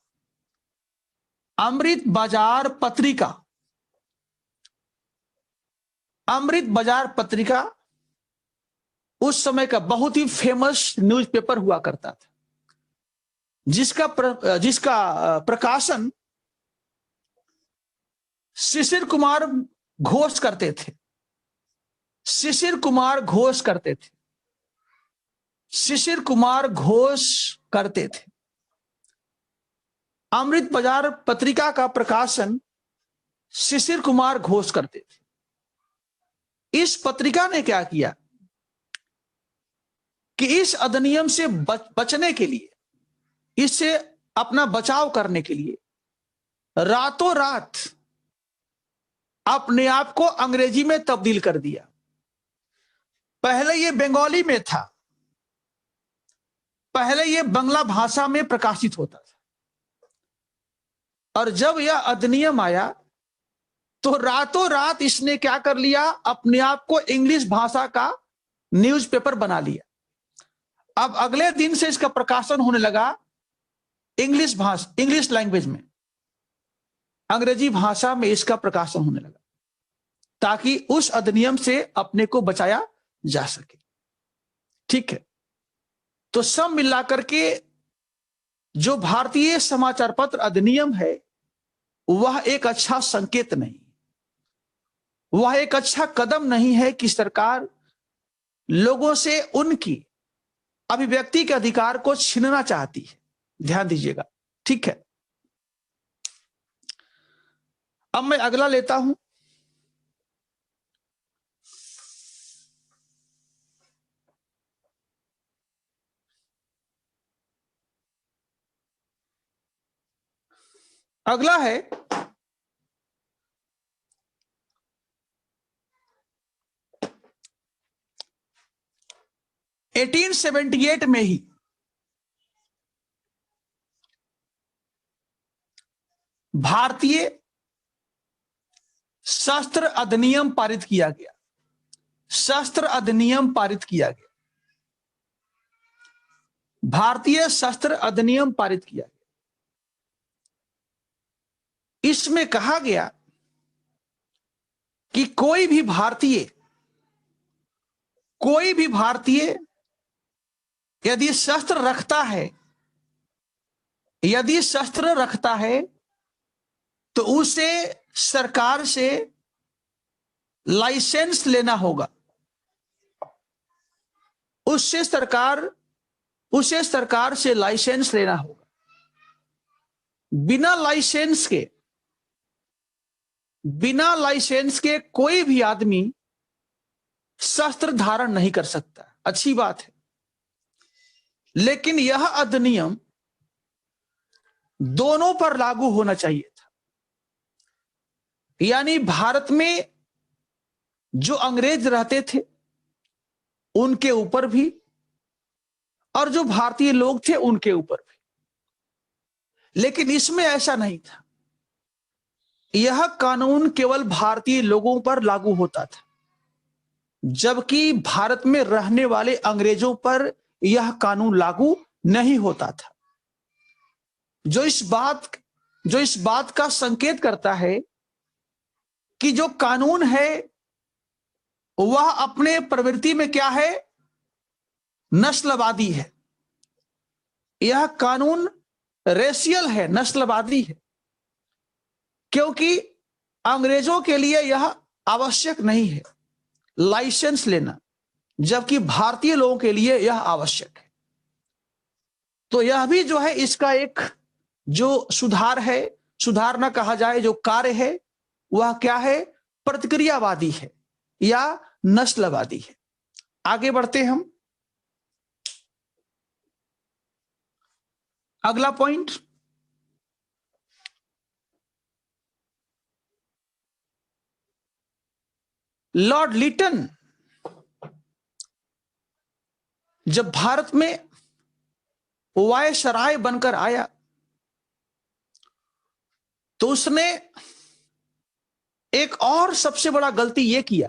A: उस समय का बहुत ही फेमस न्यूज़पेपर हुआ करता था, जिसका प्रकाशन शिशिर कुमार घोष करते थे। अमृत बाजार पत्रिका का प्रकाशन शिशिर कुमार घोष करते थे। इस पत्रिका ने क्या किया कि इस अधिनियम से बचने के लिए, इससे अपना बचाव करने के लिए रातों रात अपने आप को अंग्रेजी में तब्दील कर दिया। पहले ये बंगाली में था, पहले ये बांग्ला भाषा में प्रकाशित होता था, और जब यह अधिनियम आया तो रातों रात इसने क्या कर लिया, अपने आप को इंग्लिश भाषा का न्यूज़पेपर बना लिया। अब अगले दिन से इसका प्रकाशन होने लगा इंग्लिश लैंग्वेज में, अंग्रेजी भाषा में इसका प्रकाशन होने लगा, ताकि उस अधिनियम से अपने को बचाया जा सके। ठीक है, तो सब मिलाकर के जो भारतीय समाचार पत्र अधिनियम है, वह एक अच्छा संकेत नहीं। वह एक अच्छा कदम नहीं है कि सरकार लोगों से उनकी अभिव्यक्ति के अधिकार को छीनना चाहती है। ध्यान दीजिएगा, ठीक है। अब मैं अगला लेता हूं। अगला है 1878 में ही भारतीय शस्त्र अधिनियम पारित किया गया। शस्त्र अधिनियम पारित किया गया। भारतीय शस्त्र अधिनियम पारित किया गया। इसमें कहा गया कि कोई भी भारतीय यदि शस्त्र रखता है तो उसे सरकार से लाइसेंस लेना होगा। उसे सरकार से लाइसेंस लेना होगा। बिना लाइसेंस के कोई भी आदमी शस्त्र धारण नहीं कर सकता। अच्छी बात है, लेकिन यह अधिनियम दोनों पर लागू होना चाहिए था। यानी भारत में जो अंग्रेज रहते थे उनके ऊपर भी, और जो भारतीय लोग थे उनके ऊपर भी। लेकिन इसमें ऐसा नहीं था। यह कानून केवल भारतीय लोगों पर लागू होता था, जबकि भारत में रहने वाले अंग्रेजों पर यह कानून लागू नहीं होता था। जो इस बात का संकेत करता है कि जो कानून है वह अपने प्रवृत्ति में क्या है? नस्लवादी है। यह कानून रेशियल है, नस्लवादी है, क्योंकि अंग्रेजों के लिए यह आवश्यक नहीं है लाइसेंस लेना, जबकि भारतीय लोगों के लिए यह आवश्यक है। तो यह भी जो है इसका एक जो सुधार ना कहा जाए, जो कार्य है वह क्या है? प्रतिक्रियावादी है या नस्लवादी है। आगे बढ़ते हम। अगला पॉइंट, लॉर्ड लिटन जब भारत में वायसराय बनकर आया तो उसने एक और सबसे बड़ा गलती यह किया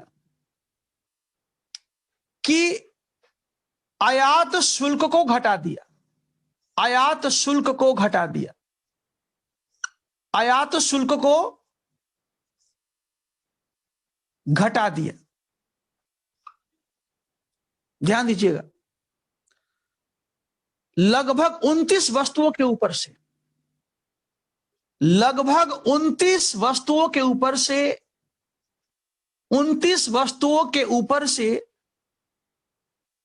A: कि आयात शुल्क को घटा दिया। आयात शुल्क को घटा दिया। आयात शुल्क को घटा दिया। ध्यान दीजिएगा, लगभग 29 वस्तुओं के ऊपर से, लगभग 29 वस्तुओं के ऊपर से 29 वस्तुओं के ऊपर से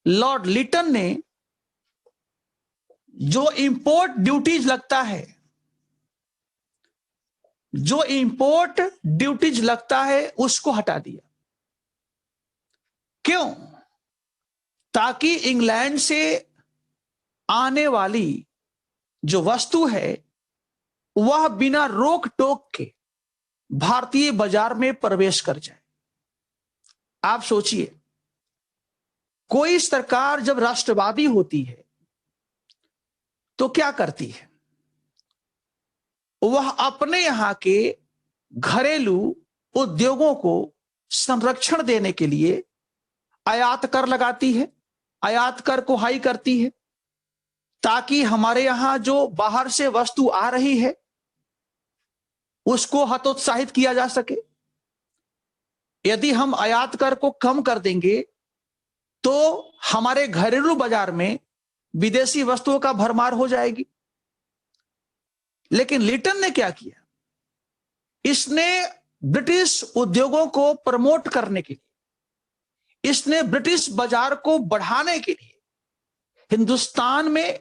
A: लॉर्ड लिटन ने जो इंपोर्ट ड्यूटीज लगता है, जो इंपोर्ट ड्यूटीज लगता है उसको हटा दिया। क्यों? ताकि इंग्लैंड से आने वाली जो वस्तु है वह बिना रोक टोक के भारतीय बाजार में प्रवेश कर जाए। आप सोचिए, कोई सरकार जब राष्ट्रवादी होती है तो क्या करती है? वह अपने यहां के घरेलू उद्योगों को संरक्षण देने के लिए आयात कर लगाती है, आयात कर को हाई करती है, ताकि हमारे यहां जो बाहर से वस्तु आ रही है उसको हतोत्साहित किया जा सके। यदि हम आयात कर को कम कर देंगे तो हमारे घरेलू बाजार में विदेशी वस्तुओं का भरमार हो जाएगी। लेकिन लिटन ने क्या किया? इसने ब्रिटिश उद्योगों को प्रमोट करने के लिए, इसने ब्रिटिश बाजार को बढ़ाने के लिए हिंदुस्तान में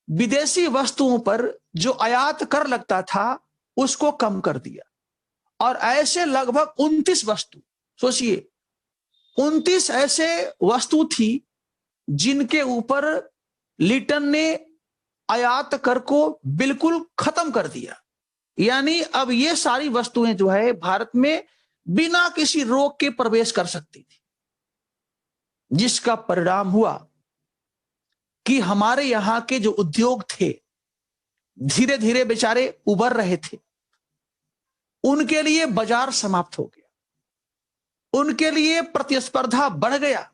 A: विदेशी वस्तुओं पर जो आयात कर लगता था उसको कम कर दिया। और ऐसे लगभग 29 वस्तु, सोचिए 29 ऐसे वस्तु थी जिनके ऊपर लिटन ने आयात कर को बिल्कुल खत्म कर दिया। यानी अब ये सारी वस्तुएं जो है भारत में बिना किसी रोक के प्रवेश कर सकती थी, जिसका परिणाम हुआ कि हमारे यहां के जो उद्योग थे धीरे धीरे बेचारे उभर रहे थे, उनके लिए बाजार समाप्त हो गया, उनके लिए प्रतिस्पर्धा बढ़ गया,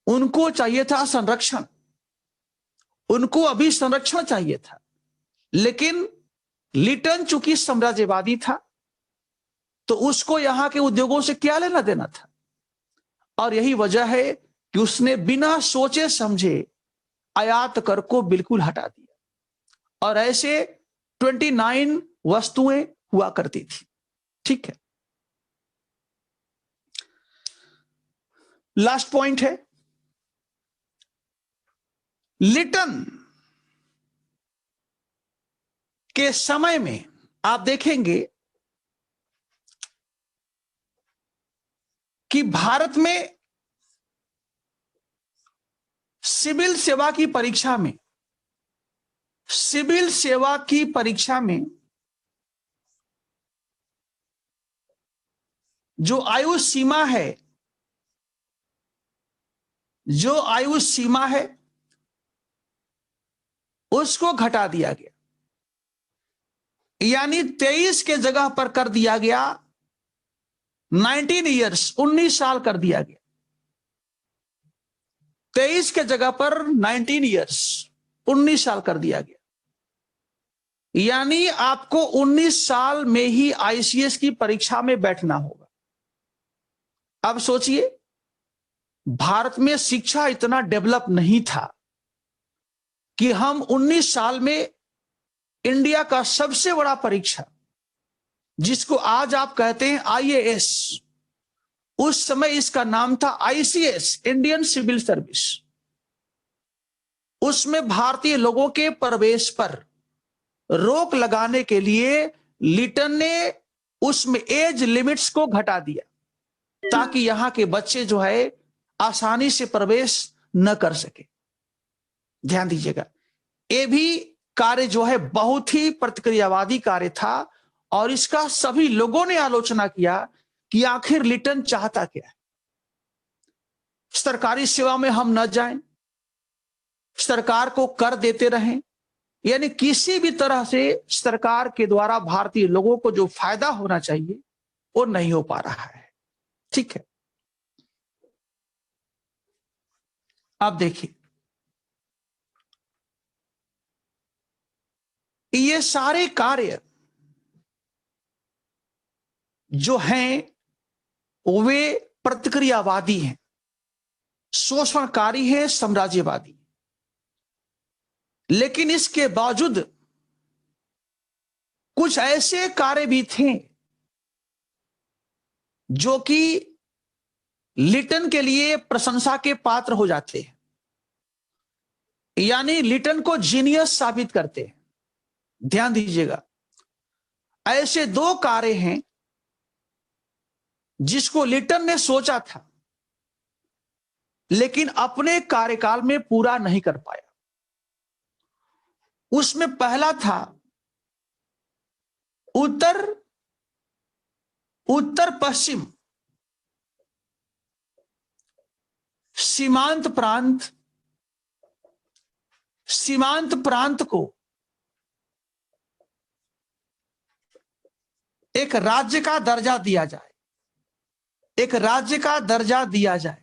A: उनको चाहिए था संरक्षण, उनको अभी संरक्षण चाहिए था। लेकिन लिटन चूंकि साम्राज्यवादी था तो उसको यहां के उद्योगों से क्या लेना देना था, और यही वजह है कि उसने बिना सोचे समझे आयात कर को बिल्कुल हटा दिया। और ऐसे 29 वस्तुएं हुआ करती थी। ठीक है, लास्ट पॉइंट है, लिटन के समय में आप देखेंगे कि भारत में सिविल सेवा की परीक्षा में, सिविल सेवा की परीक्षा में जो आयु सीमा है, जो आयु सीमा है उसको घटा दिया गया। यानी 23 के जगह पर कर दिया गया 19 ईयर्स, 19 साल कर दिया गया। 23 के जगह पर 19 ईयर्स, 19 साल कर दिया गया। यानी आपको 19 साल में ही आईसीएस की परीक्षा में बैठना होगा। अब सोचिए, भारत में शिक्षा इतना डेवलप नहीं था कि हम 19 साल में इंडिया का सबसे बड़ा परीक्षा, जिसको आज आप कहते हैं आईएएस, उस समय इसका नाम था आईसीएस, इंडियन सिविल सर्विस, उसमें भारतीय लोगों के प्रवेश पर रोक लगाने के लिए लिटन ने उसमें एज लिमिट्स को घटा दिया, ताकि यहां के बच्चे जो है आसानी से प्रवेश न कर सके। ध्यान दीजिएगा, ये भी कार्य जो है बहुत ही प्रतिक्रियावादी कार्य था, और इसका सभी लोगों ने आलोचना किया कि आखिर लिटन चाहता क्या है। सरकारी सेवा में हम न जाएं, सरकार को कर देते रहें, यानी किसी भी तरह से सरकार के द्वारा भारतीय लोगों को जो फायदा होना चाहिए वो नहीं हो पा रहा है। ठीक है, अब देखिए, ये सारे कार्य जो हैं वे प्रतिक्रियावादी हैं, शोषणकारी है, साम्राज्यवादी। लेकिन इसके बावजूद कुछ ऐसे कार्य भी थे जो कि लिटन के लिए प्रशंसा के पात्र हो जाते हैं, यानी लिटन को जीनियस साबित करते हैं। ध्यान दीजिएगा, ऐसे 2 कार्य हैं जिसको लिटन ने सोचा था लेकिन अपने कार्यकाल में पूरा नहीं कर पाया। उसमें पहला था उत्तर पश्चिम सीमांत प्रांत को एक राज्य का दर्जा दिया जाए, एक राज्य का दर्जा दिया जाए,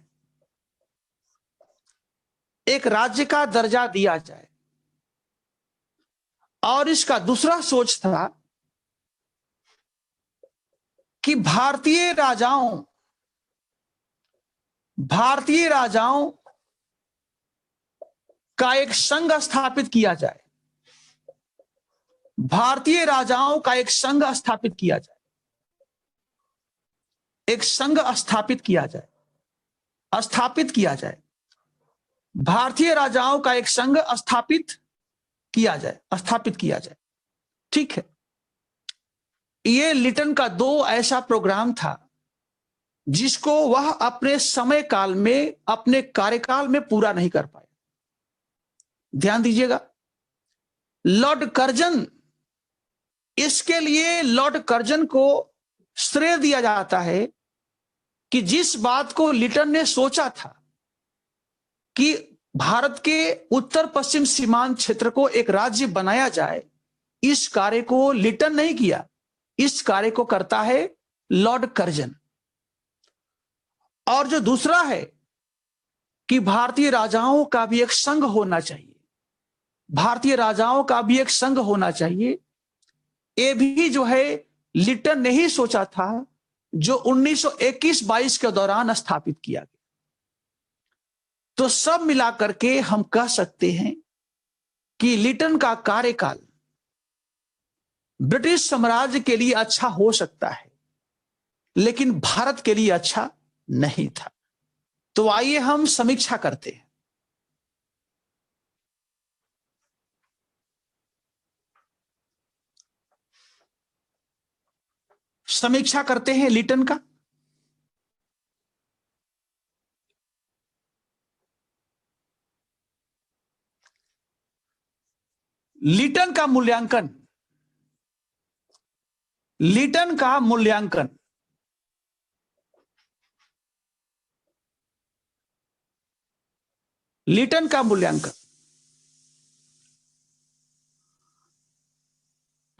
A: एक राज्य का दर्जा दिया जाए। और इसका दूसरा सोच था कि भारतीय राजाओं का एक संघ स्थापित किया जाए, भारतीय राजाओं का एक संघ स्थापित किया जाए। एक संघ स्थापित किया जाए, भारतीय राजाओं का एक संघ स्थापित किया जाए। ठीक है, ये लिटन का 2 ऐसा प्रोग्राम था जिसको वह अपने समय काल में, अपने कार्यकाल में पूरा नहीं कर पाए। ध्यान दीजिएगा, लॉर्ड कर्जन, इसके लिए लॉर्ड कर्जन को श्रेय दिया जाता है कि जिस बात को लिटन ने सोचा था कि भारत के उत्तर पश्चिम सीमांत क्षेत्र को एक राज्य बनाया जाए, इस कार्य को लिटन नहीं किया, इस कार्य को करता है लॉर्ड कर्जन। और जो दूसरा है कि भारतीय राजाओं का भी एक संघ होना चाहिए, भारतीय राजाओं का भी एक संघ होना चाहिए, ये भी जो है लिटन ने ही सोचा था, जो 1921-22 के दौरान स्थापित किया गया। तो सब मिलाकर के हम कह सकते हैं कि लिटन का कार्यकाल ब्रिटिश साम्राज्य के लिए अच्छा हो सकता है, लेकिन भारत के लिए अच्छा नहीं था। तो आइए हम समीक्षा करते हैं। समीक्षा करते हैं लिटन का। लिटन का मूल्यांकन, लिटन का मूल्यांकन लिटन का मूल्यांकन,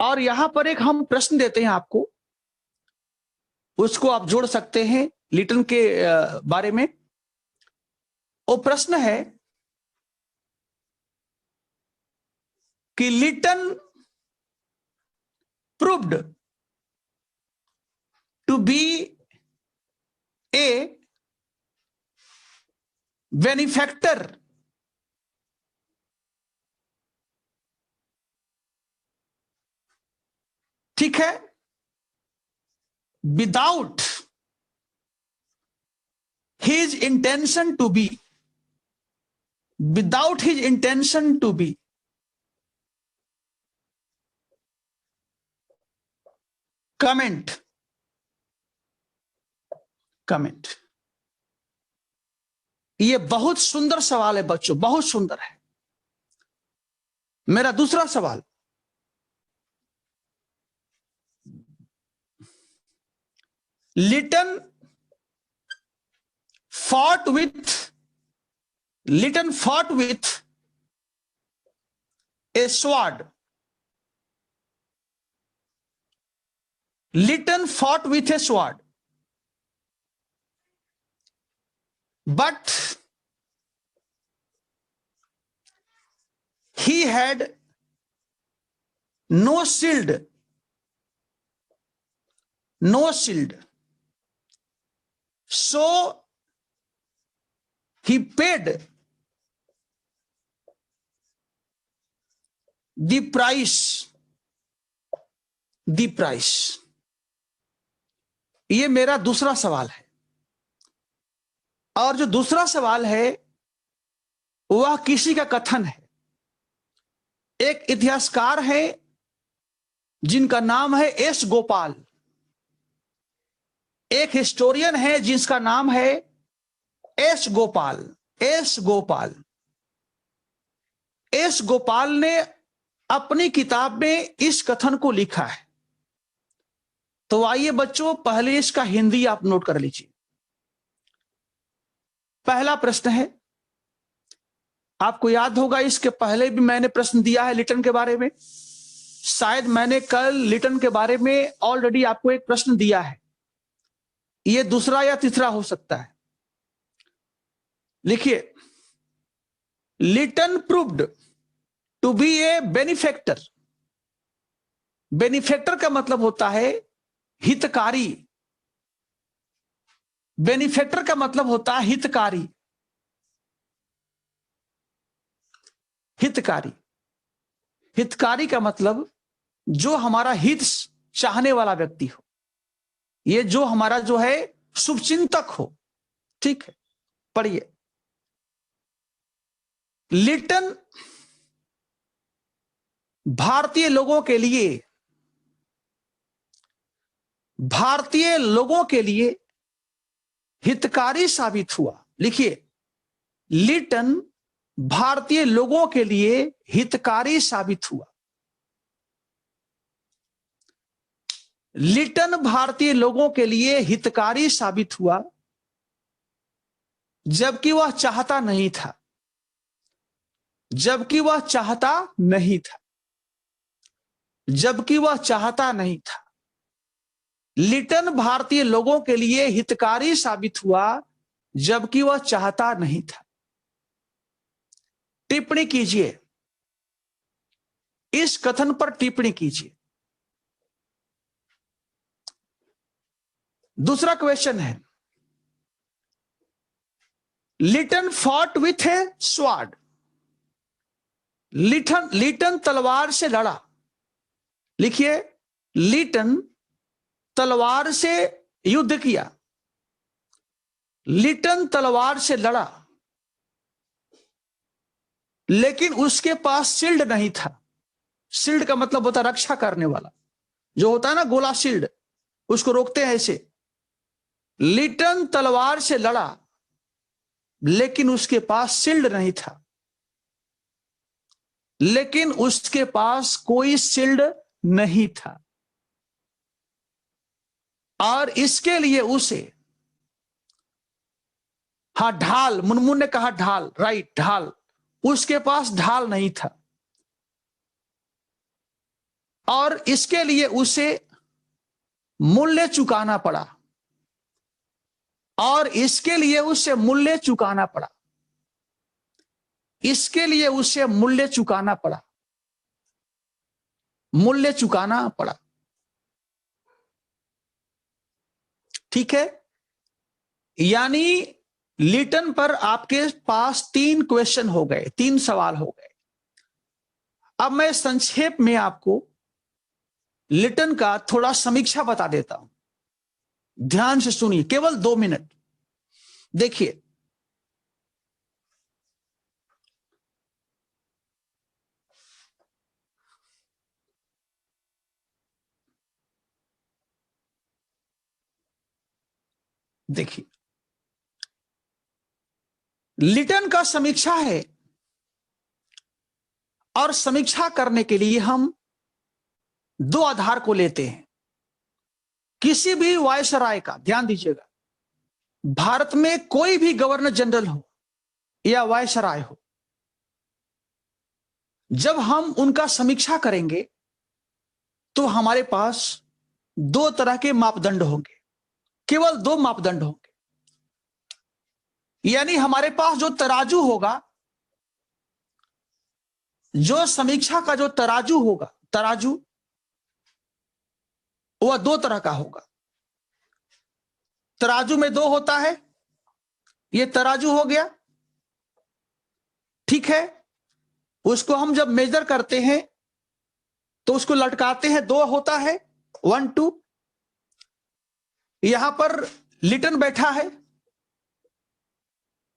A: और यहां पर एक हम प्रश्न देते हैं आपको, उसको आप जोड़ सकते हैं लिटन के बारे में। वो प्रश्न है कि Lytton proved to be a benefactor ठीक है, without his intention to be, without his intention to be. Comment, comment. ये बहुत सुंदर सवाल है बच्चों, बहुत सुंदर है। मेरा दूसरा सवाल, Liton fought with a sword. Lytton fought with a sword, but he had no shield, no shield. So he paid the price, the price. ये मेरा दूसरा सवाल है। और जो दूसरा सवाल है वह किसी का कथन है। एक इतिहासकार है जिनका नाम है एस गोपाल, एक हिस्टोरियन है जिसका नाम है S Gopal, S Gopal. S Gopal ने अपनी किताब में इस कथन को लिखा है। तो आइए बच्चों, पहले इसका हिंदी आप नोट कर लीजिए। पहला प्रश्न है, आपको याद होगा इसके पहले भी मैंने प्रश्न दिया है लिटन के बारे में। शायद मैंने कल लिटन के बारे में ऑलरेडी आपको एक प्रश्न दिया है, यह दूसरा या तीसरा हो सकता है। लिखिए, Lytton proved to be a benefactor. Benefactor का मतलब होता है हितकारी। बेनिफैक्टर का मतलब होता है हितकारी, हितकारी। हितकारी का मतलब जो हमारा हित चाहने वाला व्यक्ति हो। ये जो हमारा जो है शुभचिंतक हो। ठीक है, पढ़िए। लिटन भारतीय लोगों के लिए हितकारी साबित हुआ। लिखिए, लिटन भारतीय लोगों के लिए हितकारी साबित हुआ। लिटन भारतीय लोगों के लिए हितकारी साबित हुआ, जबकि वह चाहता नहीं था। जबकि वह चाहता नहीं था। जबकि वह चाहता नहीं था। लिटन भारतीय लोगों के लिए हितकारी साबित हुआ, जबकि वह चाहता नहीं था। टिप्पणी कीजिए, इस कथन पर टिप्पणी कीजिए। दूसरा क्वेश्चन है, Lytton fought with a sword. Lytton तलवार से लड़ा। लिखिए, लिटन तलवार से युद्ध किया। लिटन तलवार से लड़ा, लेकिन उसके पास शील्ड नहीं था। शील्ड का मतलब होता है रक्षा करने वाला, जो होता है ना गोला शील्ड, उसको रोकते हैं ऐसे। लिटन तलवार से लड़ा, लेकिन उसके पास शील्ड नहीं था। लेकिन उसके पास कोई शील्ड नहीं था, और इसके लिए उसे, हाँ ढाल, मुनमुन ने कहा ढाल, राइट, ढाल, उसके पास ढाल नहीं था, और इसके लिए उसे मूल्य चुकाना पड़ा। और इसके लिए उसे मूल्य चुकाना पड़ा। इसके लिए उसे मूल्य चुकाना पड़ा। मूल्य चुकाना पड़ा। ठीक है, यानी लिटन पर आपके पास 3 क्वेश्चन हो गए, 3 सवाल हो गए। अब मैं संक्षेप में आपको लिटन का थोड़ा समीक्षा बता देता हूं। ध्यान से सुनिए, केवल 2 मिनट। देखिए, देखिए, लिटन का समीक्षा है, और समीक्षा करने के लिए हम 2 आधार को लेते हैं। किसी भी वायसराय का, ध्यान दीजिएगा, भारत में कोई भी गवर्नर जनरल हो या वायसराय हो, जब हम उनका समीक्षा करेंगे तो हमारे पास 2 तरह के मापदंड होंगे। केवल 2 मापदंड होंगे। यानी हमारे पास जो तराजू होगा, जो समीक्षा का जो तराजू होगा, तराजू वह 2 तरह का होगा। तराजू में 2 होता है। यह तराजू हो गया, ठीक है। उसको हम जब मेजर करते हैं तो उसको लटकाते हैं, 2 होता है, 1 2। यहां पर लिटन बैठा है,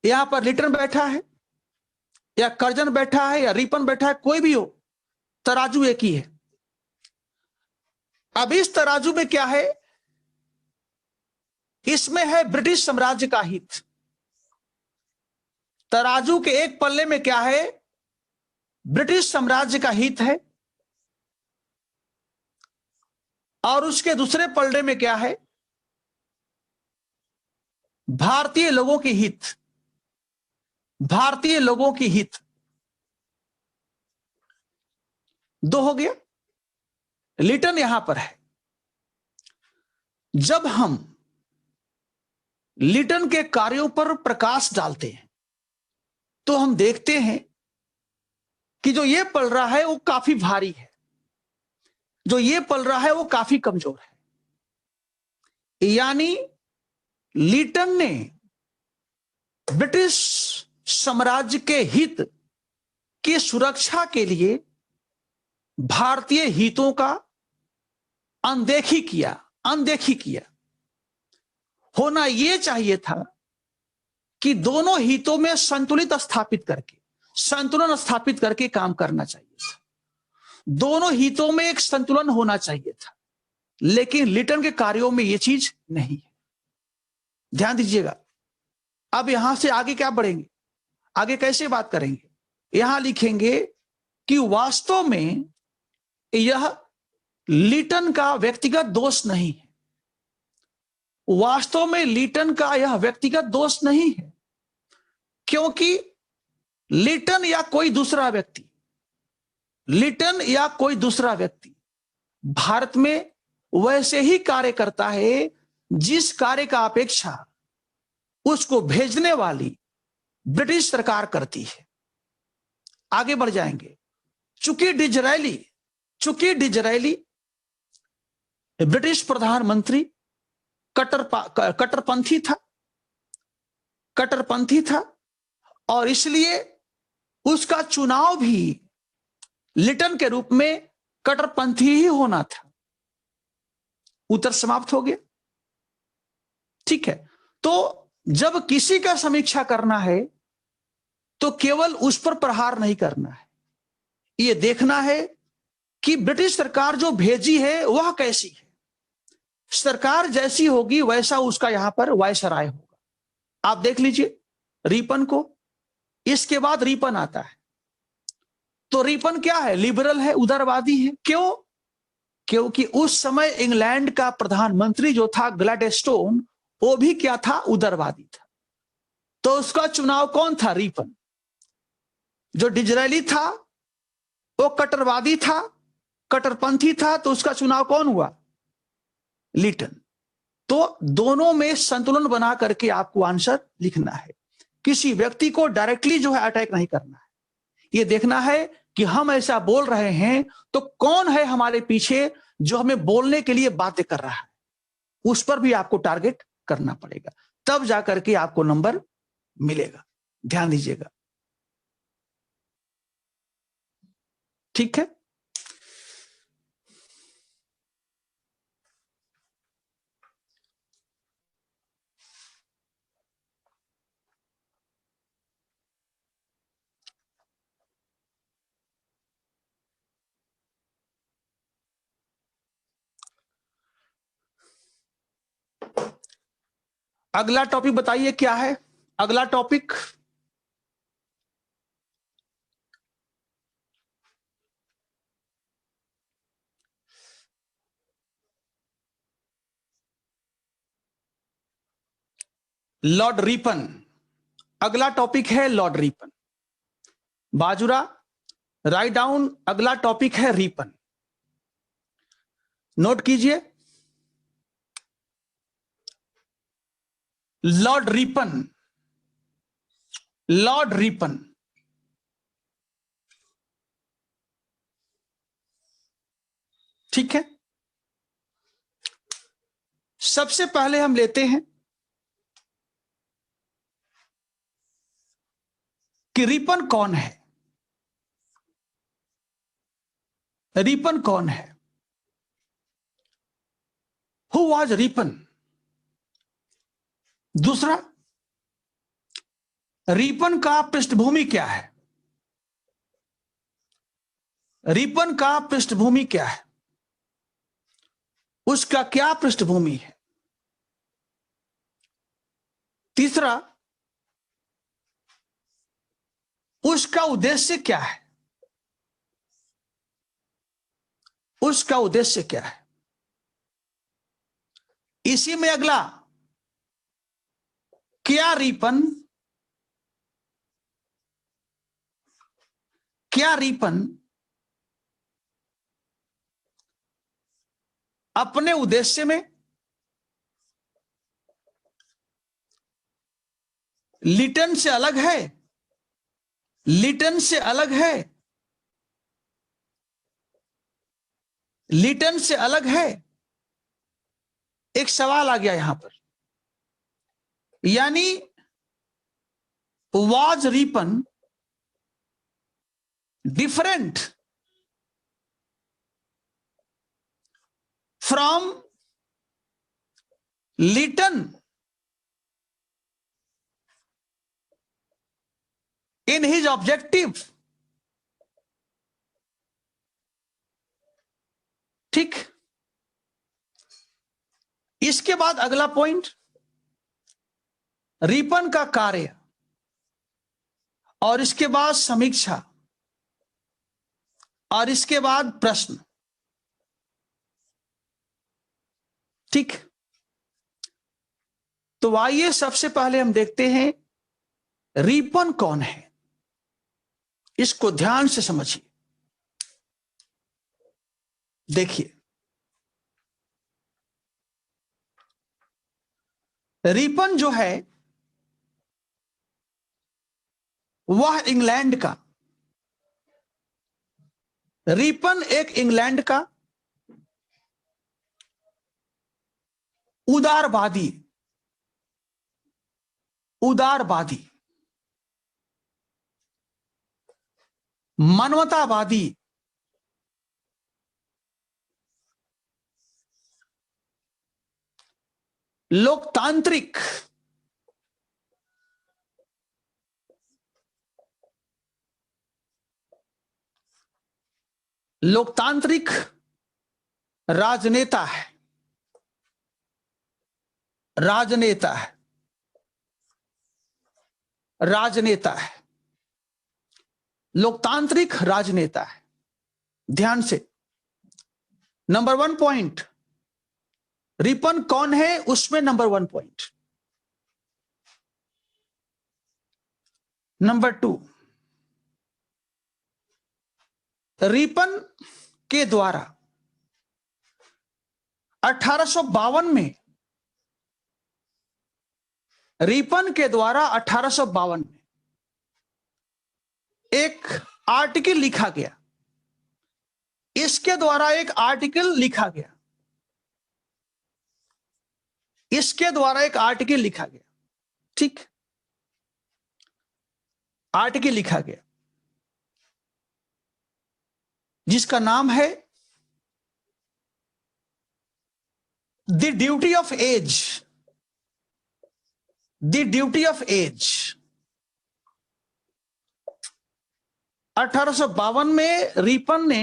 A: यहां पर लिटन बैठा है, या कर्जन बैठा है, या रिपन बैठा है, कोई भी हो, तराजू एक ही है। अब इस तराजू में क्या है? इसमें है ब्रिटिश साम्राज्य का हित। तराजू के एक पल्ले में क्या है? ब्रिटिश साम्राज्य का हित है, और उसके दूसरे पल्ले में क्या है? भारतीय लोगों की हित। भारतीय लोगों की हित। 2 हो गया। लिटन यहां पर है। जब हम लिटन के कार्यों पर प्रकाश डालते हैं तो हम देखते हैं कि जो ये पल रहा है वो काफी भारी है, जो ये पल रहा है वो काफी कमजोर है। यानी लिटन ने ब्रिटिश साम्राज्य के हित की सुरक्षा के लिए भारतीय हितों का अनदेखी किया। होना यह चाहिए था कि दोनों हितों में संतुलन स्थापित करके काम करना चाहिए था। दोनों हितों में एक संतुलन होना चाहिए था, लेकिन लिटन के कार्यों में यह चीज नहीं है। ध्यान दीजिएगा। अब यहां से आगे क्या बढ़ेंगे, आगे कैसे बात करेंगे। यहां लिखेंगे कि वास्तव में यह लिटन का व्यक्तिगत दोष नहीं है। वास्तव में लिटन का यह व्यक्तिगत दोष नहीं है, क्योंकि लिटन या कोई दूसरा व्यक्ति भारत में वैसे ही कार्य करता है जिस कार्य का अपेक्षा उसको भेजने वाली ब्रिटिश सरकार करती है। आगे बढ़ जाएंगे। चूंकि डिजरायली ब्रिटिश प्रधानमंत्री कट्टरपंथी था और इसलिए उसका चुनाव भी लिटन के रूप में कट्टरपंथी ही होना था। उत्तर समाप्त हो गया। ठीक है। तो जब किसी का समीक्षा करना है तो केवल उस पर प्रहार नहीं करना है, यह देखना है कि ब्रिटिश सरकार जो भेजी है वह कैसी है। सरकार जैसी होगी वैसा उसका यहां पर वायसराय होगा। आप देख लीजिए रिपन को, इसके बाद रिपन आता है। तो रिपन क्या है, लिबरल है, उदारवादी है। क्यों? क्योंकि उस समय इंग्लैंड का प्रधानमंत्री जो था ग्लैडस्टोन, वो भी क्या था, उदारवादी था। तो उसका चुनाव कौन था, रिपन। जो डिजरायली था वो कट्टरवादी था, कट्टरपंथी था, तो उसका चुनाव कौन हुआ, लिटन। तो दोनों में संतुलन बना करके आपको आंसर लिखना है। किसी व्यक्ति को डायरेक्टली जो है अटैक नहीं करना है। यह देखना है कि हम ऐसा बोल रहे हैं तो कौन है हमारे पीछे जो हमें बोलने के लिए बातें कर रहा है, उस पर भी आपको टारगेट करना पड़ेगा, तब जाकर के आपको नंबर मिलेगा। ध्यान दीजिएगा। ठीक है। अगला टॉपिक बताइए क्या है। अगला टॉपिक लॉर्ड रिपन। अगला टॉपिक है Lord Ripon. Bajura write down, अगला टॉपिक है रिपन। नोट कीजिए, लॉर्ड रिपन। लॉर्ड रिपन ठीक है। सबसे पहले हम लेते हैं कि रिपन कौन है। रिपन कौन है, हु वाज रिपन। दूसरा, रिपन का पृष्ठभूमि क्या है। रिपन का पृष्ठभूमि क्या है, उसका क्या पृष्ठभूमि है। तीसरा, उसका उद्देश्य क्या है। उसका उद्देश्य क्या है। इसी में अगला, क्या रिपन अपने उद्देश्य में लिटन से अलग है। लिटन से अलग है। लिटन से अलग है। एक सवाल आ गया यहां पर, यानी was Ripon different from Lytton in his objective. ठीक, इसके बाद अगला पॉइंट, रिपन का कार्य, और इसके बाद समीक्षा, और इसके बाद प्रश्न। ठीक, तो आइए सबसे पहले हम देखते हैं रिपन कौन है। इसको ध्यान से समझिए। देखिए, रिपन जो है वह इंग्लैंड का, रिपन एक इंग्लैंड का उदारवादी मानवतावादी, लोकतांत्रिक, राजनेता है, लोकतांत्रिक राजनेता है। ध्यान से, नंबर 1 पॉइंट, रिपन कौन है उसमें नंबर 1 पॉइंट। नंबर 2, रिपन के द्वारा 1852 में, रिपन के द्वारा 1852 में एक आर्टिकल लिखा गया। इसके द्वारा एक आर्टिकल लिखा गया, इसके द्वारा एक आर्टिकल लिखा गया। ठीक, आर्टिकल लिखा गया जिसका नाम है the duty of age. The duty of age 1852 में रिपन ने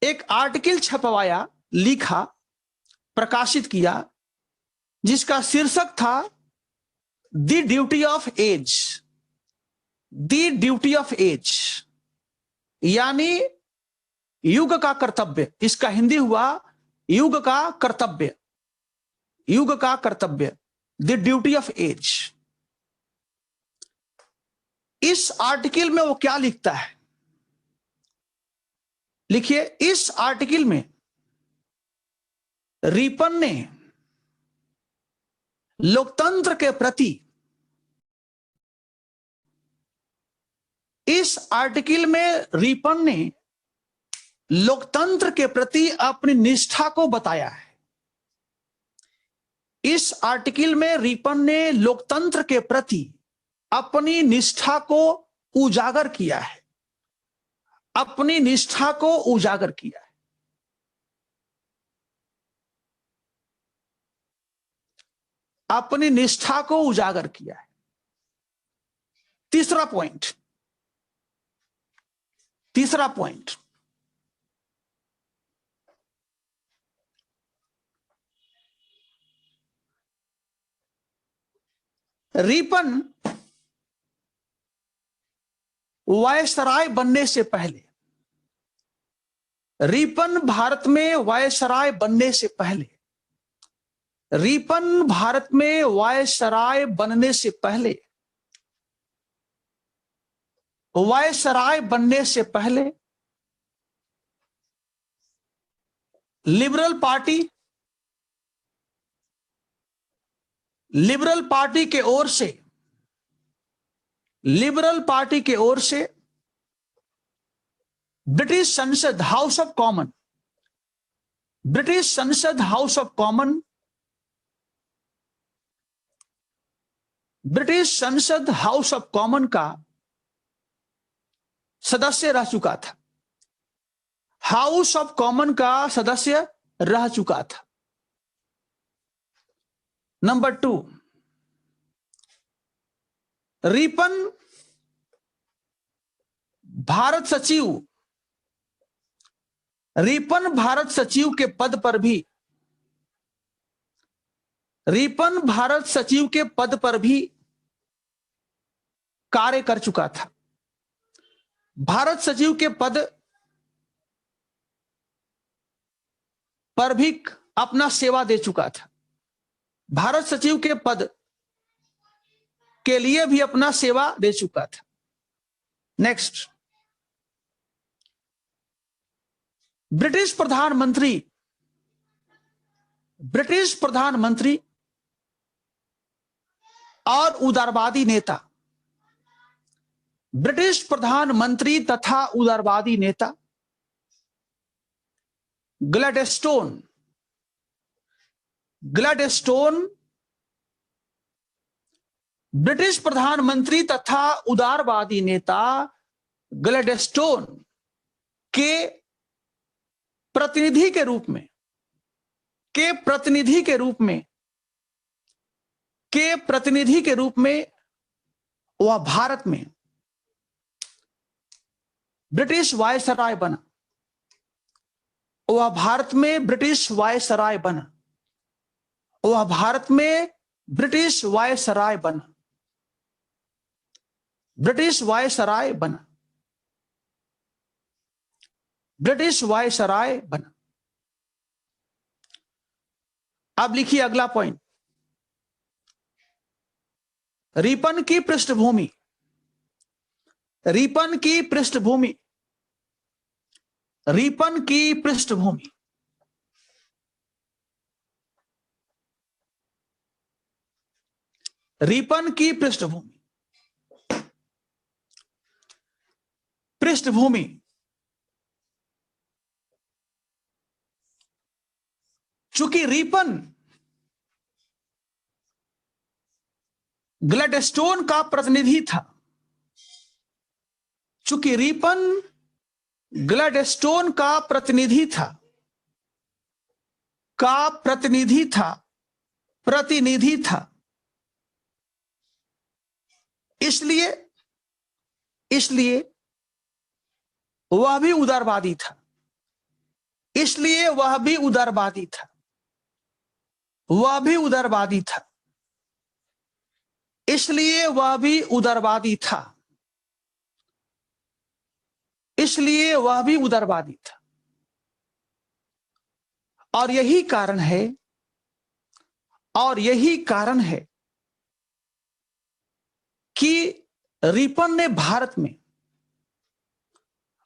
A: एक आर्टिकल छपवाया, लिखा, प्रकाशित किया, जिसका शीर्षक था the duty of age. The duty of age यानी युग का कर्तव्य। इसका हिंदी हुआ युग का कर्तव्य, युग का कर्तव्य, द ड्यूटी ऑफ एज। इस आर्टिकल में वो क्या लिखता है, लिखिए। इस आर्टिकल में रिपन ने लोकतंत्र के प्रति, इस आर्टिकल में रिपन ने लोकतंत्र के प्रति अपनी निष्ठा को बताया है। इस आर्टिकल में रिपन ने लोकतंत्र के प्रति अपनी निष्ठा को उजागर किया है, अपनी निष्ठा को उजागर किया है। अपनी निष्ठा को उजागर किया है। तीसरा पॉइंट, तीसरा पॉइंट, रिपन वायसराय बनने से पहले, रिपन भारत में वायसराय बनने से पहले, रिपन भारत में वायसराय बनने से पहले, वायसराय बनने से पहले लिबरल पार्टी, लिबरल पार्टी के ओर से, लिबरल पार्टी के ओर से ब्रिटिश संसद, हाउस ऑफ कॉमन, ब्रिटिश संसद, हाउस ऑफ कॉमन, ब्रिटिश संसद, हाउस ऑफ कॉमन का सदस्य रह चुका था, हाउस ऑफ कॉमन का सदस्य रह चुका था। नंबर 2, रिपन भारत सचिव, रिपन भारत सचिव के पद पर भी, रिपन भारत सचिव के पद पर भी कार्य कर चुका था। भारत सचिव के पद पर भी अपना सेवा दे चुका था। भारत सचिव के पद के लिए भी अपना सेवा दे चुका था। नेक्स्ट, ब्रिटिश प्रधानमंत्री और उदारवादी नेता, ब्रिटिश प्रधानमंत्री तथा उदारवादी नेता ग्लैडस्टोन ब्रिटिश प्रधानमंत्री तथा उदारवादी नेता ग्लैडस्टोन के प्रतिनिधि के रूप में वह भारत में ब्रिटिश वायसराय बना। वह भारत में ब्रिटिश वायसराय बना। वह भारत में ब्रिटिश वायसराय बना। ब्रिटिश वायसराय बना। ब्रिटिश वायसराय बना। अब लिखिए अगला पॉइंट, रिपन की पृष्ठभूमि, रिपन की पृष्ठभूमि, रिपन की पृष्ठभूमि, रिपन की पृष्ठभूमि, पृष्ठभूमि चूंकि रिपन ग्लैडस्टोन का प्रतिनिधि था, चूंकि रिपन ग्लैडस्टोन का प्रतिनिधि था, प्रतिनिधि था, इसलिए वह भी उदारवादी था। इसलिए वह भी उदारवादी था। वह भी उदारवादी था। इसलिए वह भी उदारवादी था। इसलिए वह भी उदारवादी था। और यही कारण है कि रिपन ने भारत में,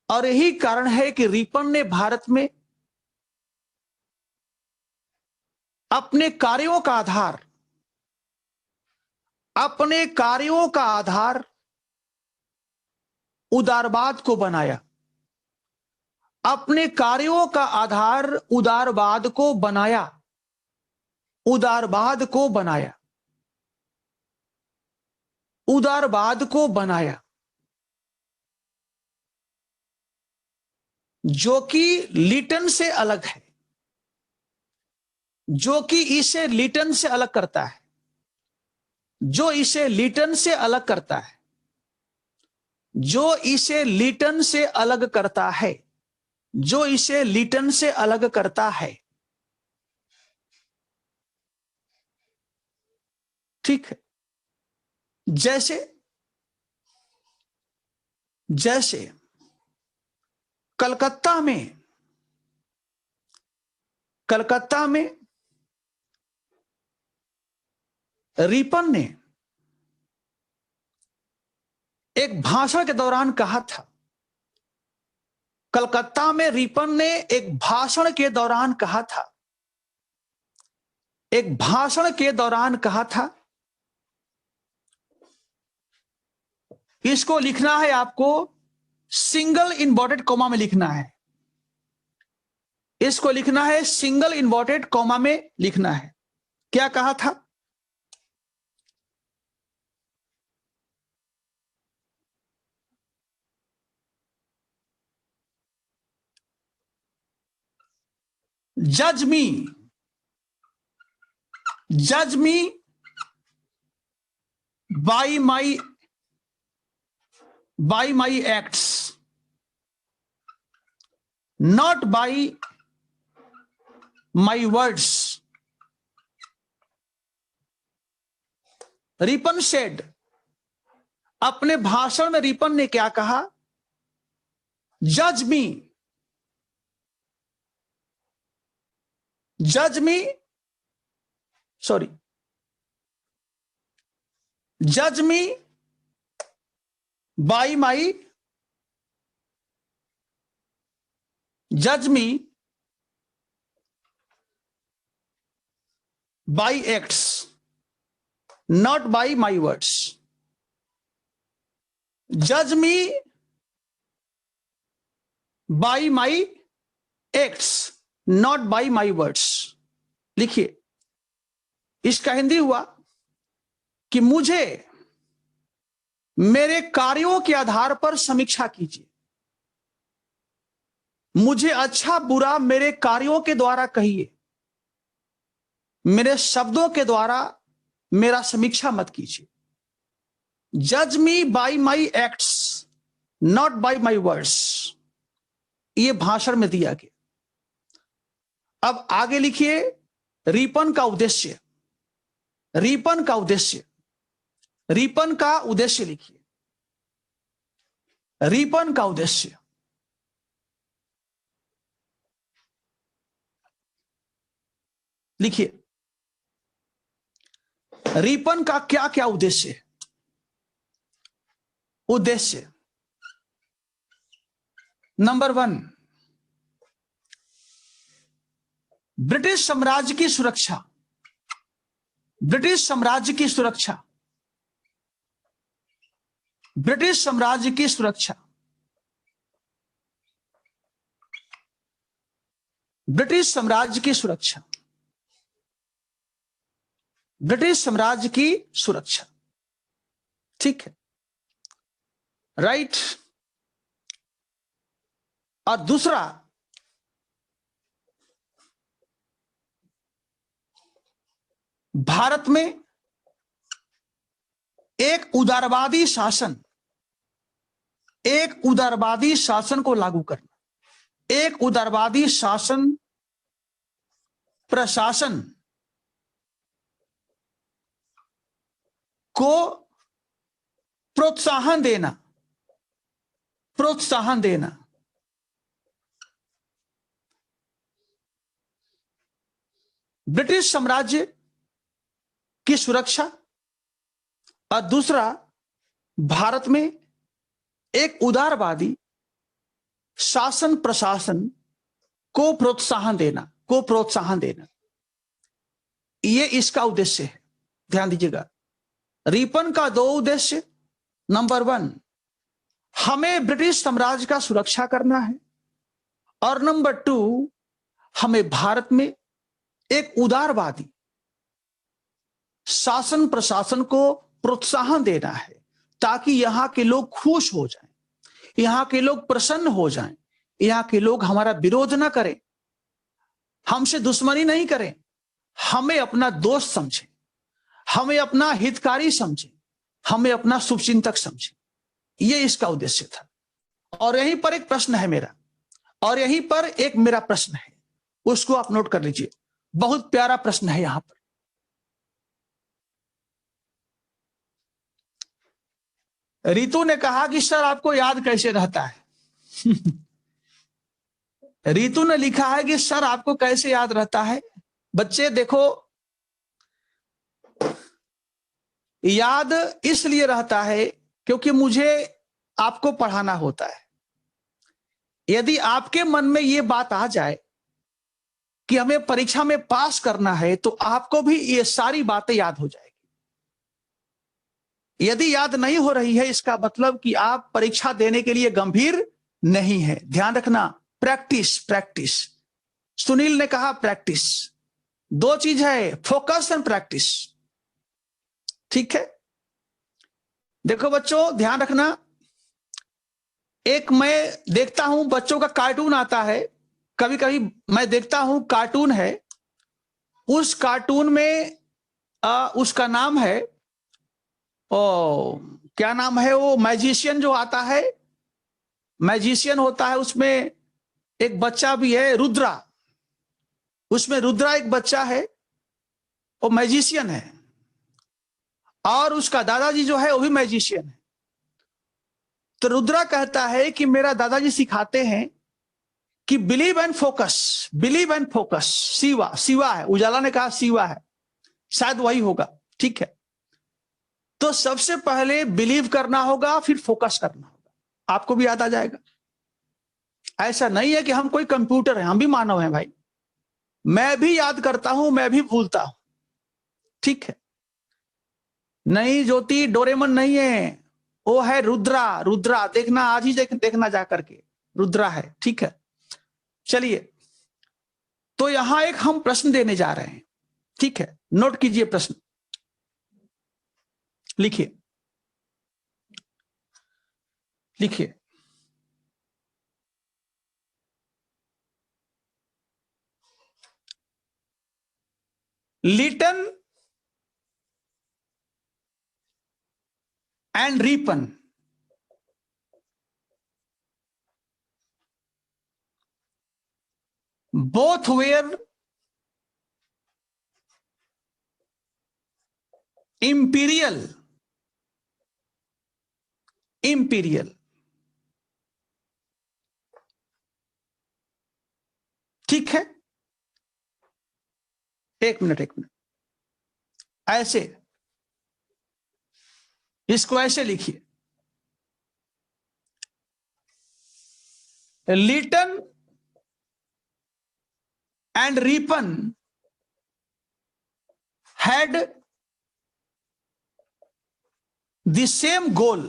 A: और यही कारण है कि रिपन ने भारत में अपने कार्यों का आधार उदारवाद को बनाया। अपने कार्यों का आधार उदारवाद को बनाया। उदारवाद को बनाया। उदारवाद को बनाया, जो कि लिटन से अलग है, जो कि इसे लिटन से अलग करता है, जो इसे लिटन से अलग करता है, जो इसे लिटन से अलग करता है, जो इसे लिटन से अलग करता है। ठीक है। जैसे कलकत्ता में रिपन ने एक भाषण के दौरान कहा था, कलकत्ता में रिपन ने एक भाषण के दौरान कहा था, इसको लिखना है आपको, सिंगल इन्वर्टेड कॉमा में लिखना है। इसको लिखना है सिंगल इन्वर्टेड कॉमा में लिखना है। क्या कहा था? जज me by my acts, not by my words. Ripon said, अपने भाषण में रिपन ने क्या कहा? जज मी by my by acts, not by my words. Judge me by my acts, not by my words. लिखिए, इसका हिंदी हुआ कि मुझे मेरे कार्यों के आधार पर समीक्षा कीजिए। मुझे अच्छा बुरा मेरे कार्यों के द्वारा कहिए, मेरे शब्दों के द्वारा मेरा समीक्षा मत कीजिए। जज me by my acts, not by my words. ये भाषण में दिया गया। अब आगे लिखिए, रिपन का उद्देश्य लिखिए। रिपन का उद्देश्य, लिखिए, रिपन का क्या क्या उद्देश्य है? उद्देश्य नंबर 1, ब्रिटिश साम्राज्य की सुरक्षा। ब्रिटिश साम्राज्य की सुरक्षा, ब्रिटिश साम्राज्य की सुरक्षा, ब्रिटिश साम्राज्य की सुरक्षा, ब्रिटिश साम्राज्य की सुरक्षा। ठीक है, राइट। और दूसरा, भारत में एक उदारवादी शासन को लागू करना, एक उदारवादी शासन प्रशासन को प्रोत्साहन देना। ब्रिटिश साम्राज्य की सुरक्षा, और दूसरा, भारत में एक उदारवादी शासन प्रशासन को प्रोत्साहन देना। ये इसका उद्देश्य है। ध्यान दीजिएगा, रिपन का 2 उद्देश्य। नंबर 1, हमें ब्रिटिश साम्राज्य का सुरक्षा करना है, और नंबर 2, हमें भारत में एक उदारवादी शासन प्रशासन को प्रोत्साहन देना है, ताकि यहां के लोग खुश हो जाएं, यहां के लोग प्रसन्न हो जाएं, यहां के लोग हमारा विरोध ना करें, हमसे दुश्मनी नहीं करें, हमें अपना दोस्त समझें, हमें अपना हितकारी समझें, हमें अपना शुभचिंतक समझें। यह इसका उद्देश्य था। और यहीं पर एक प्रश्न है मेरा, और यहीं पर एक मेरा प्रश्न है, उसको आप नोट कर लीजिए। बहुत प्यारा प्रश्न है यहां पर। रितु ने कहा कि सर आपको याद कैसे रहता है? रितु ने लिखा है कि सर आपको कैसे याद रहता है? बच्चे देखो, याद इसलिए रहता है क्योंकि मुझे आपको पढ़ाना होता है। यदि आपके मन में यह बात आ जाए कि हमें परीक्षा में पास करना है, तो आपको भी ये सारी बातें याद हो जाएगी। यदि याद नहीं हो रही है, इसका मतलब कि आप परीक्षा देने के लिए गंभीर नहीं है। ध्यान रखना, प्रैक्टिस। सुनील ने कहा प्रैक्टिस। 2 चीज है, फोकस एंड प्रैक्टिस। ठीक है, देखो बच्चों, ध्यान रखना। एक मैं देखता हूं बच्चों का कार्टून आता है, कभी कभी मैं देखता हूं कार्टून है, उस कार्टून में उसका नाम है, क्या नाम है वो मैजिशियन जो आता है, मैजिशियन होता है उसमें, एक बच्चा भी है रुद्रा, उसमें रुद्रा एक बच्चा है, वो मैजिशियन है, और उसका दादाजी जो है वो भी मैजिशियन है। तो रुद्रा कहता है कि मेरा दादाजी सिखाते हैं कि believe and focus, believe and focus. Shiva, Shiva है, उजाला ने कहा शिवा है, शायद वही होगा, ठीक है। तो सबसे पहले बिलीव करना होगा, फिर फोकस करना होगा, आपको भी याद आ जाएगा। ऐसा नहीं है कि हम कोई कंप्यूटर हैं, हम भी मानव हैं भाई, मैं भी याद करता हूं, मैं भी भूलता हूं, ठीक है। नहीं ज्योति, डोरेमन नहीं है, वो है रुद्रा, रुद्रा देखना, आज ही देखना जा करके, रुद्रा है, ठीक है। चलिए, तो यहां एक हम प्रश्न देने जा रहे हैं, ठीक है, नोट कीजिए प्रश्न, लिखिए, लिखिए। Lytton and Ripon both were imperial, imperial, ठीक है। एक मिनट, एक मिनट, ऐसे, इसको ऐसे लिखिए, Lytton and Ripon had the same goal,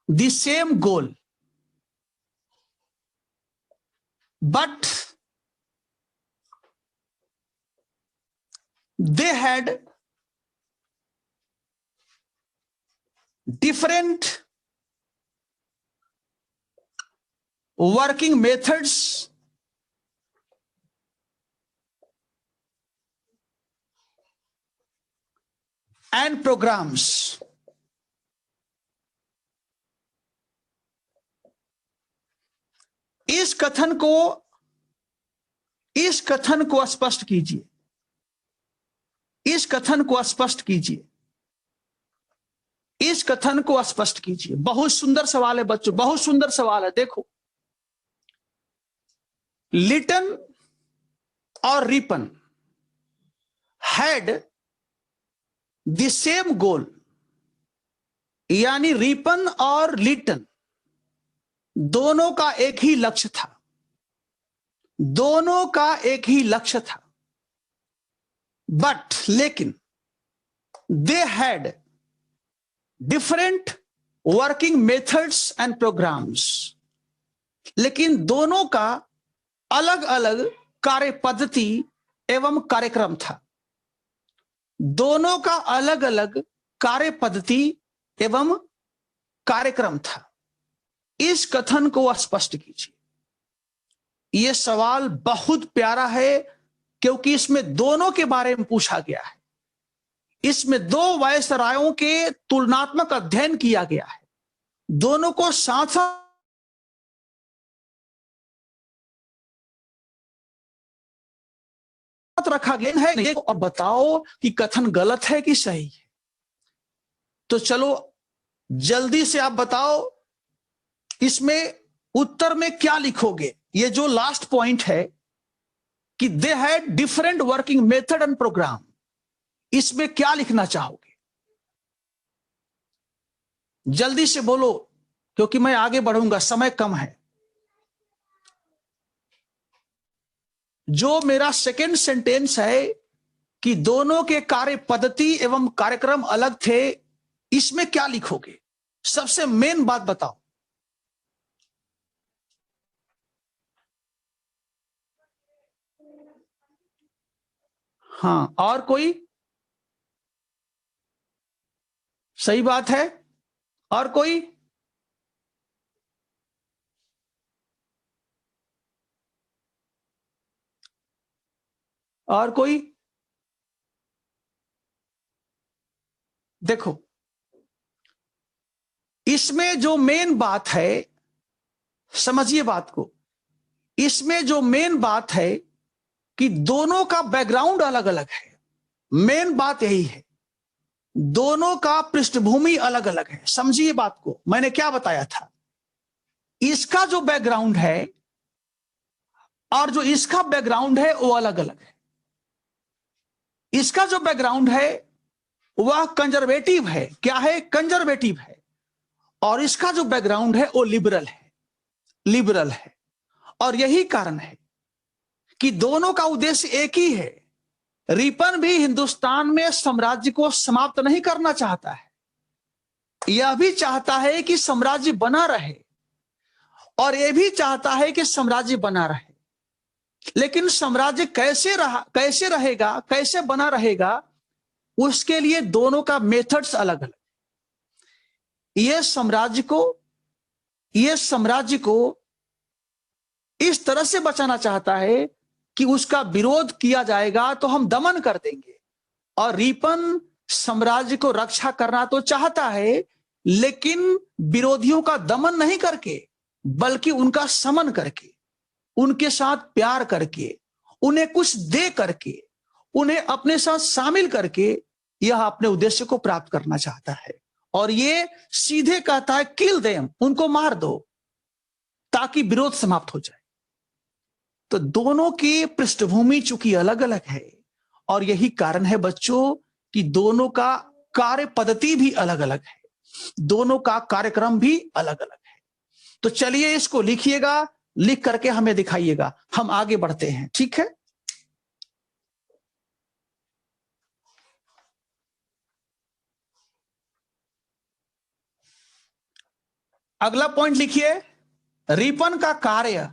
A: the same goal, but they had different working methods and programs. इस कथन को स्पष्ट कीजिए, इस कथन को स्पष्ट कीजिए, इस कथन को स्पष्ट कीजिए। बहुत सुंदर सवाल है बच्चों, बहुत सुंदर सवाल है। देखो, लिटन और रीपन हैड द सेम गोल, यानी रीपन और लिटन दोनों का एक ही लक्ष्य था, दोनों का एक ही लक्ष्य था, बट लेकिन they had different working methods and programmes, लेकिन दोनों का अलग अलग कार्य पद्धति एवं कार्यक्रम था, दोनों का अलग अलग कार्य पद्धति एवं कार्यक्रम था। इस कथन को स्पष्ट कीजिए। यह सवाल बहुत प्यारा है क्योंकि इसमें दोनों के बारे में पूछा गया है, इसमें दो वायसरायों के तुलनात्मक अध्ययन किया गया है, दोनों को साथ साथ रखा गया है, और बताओ कि कथन गलत है कि सही है। तो चलो जल्दी से आप बताओ, इसमें उत्तर में क्या लिखोगे। ये जो लास्ट पॉइंट है कि they had different working method and programme, इसमें क्या लिखना चाहोगे? जल्दी से बोलो क्योंकि मैं आगे बढ़ूंगा, समय कम है। जो मेरा सेकेंड सेंटेंस है कि दोनों के कार्य पद्धति एवं कार्यक्रम अलग थे, इसमें क्या लिखोगे? सबसे मेन बात बताओ। हाँ, और कोई? सही बात है, और कोई? और कोई? देखो, इसमें जो मेन बात है समझिए बात को। इसमें जो मेन बात है कि दोनों का बैकग्राउंड अलग अलग है। मेन बात यही है, दोनों का पृष्ठभूमि अलग अलग है। समझिए बात को। मैंने क्या बताया था, इसका जो बैकग्राउंड है और जो इसका बैकग्राउंड है वो अलग अलग है। इसका जो बैकग्राउंड है वह कंजर्वेटिव है। क्या है? कंजर्वेटिव है। और इसका जो बैकग्राउंड है वो लिबरल है। लिबरल है। और यही कारण है कि दोनों का उद्देश्य एक ही है। रिपन भी हिंदुस्तान में साम्राज्य को समाप्त नहीं करना चाहता है, यह भी चाहता है कि साम्राज्य बना रहे, और यह भी चाहता है कि साम्राज्य बना रहे। लेकिन साम्राज्य कैसे रहेगा, कैसे बना रहेगा, उसके लिए दोनों का मेथड्स अलग अलग। यह साम्राज्य को इस तरह से बचाना चाहता है कि उसका विरोध किया जाएगा तो हम दमन कर देंगे। और रिपन साम्राज्य को रक्षा करना तो चाहता है, लेकिन विरोधियों का दमन नहीं करके, बल्कि उनका समन करके, उनके साथ प्यार करके, उन्हें कुछ दे करके, उन्हें अपने साथ शामिल करके यह अपने उद्देश्य को प्राप्त करना चाहता है। और ये सीधे कहता है किल देम, उनको मार दो ताकि विरोध समाप्त हो जाए। तो दोनों की पृष्ठभूमि चूंकि अलग अलग है, और यही कारण है बच्चों कि दोनों का कार्य पद्धति भी अलग अलग है, दोनों का कार्यक्रम भी अलग अलग है। तो चलिए इसको लिखिएगा, लिख करके हमें दिखाइएगा। हम आगे बढ़ते हैं, ठीक है। अगला पॉइंट लिखिए, रिपन का कार्य।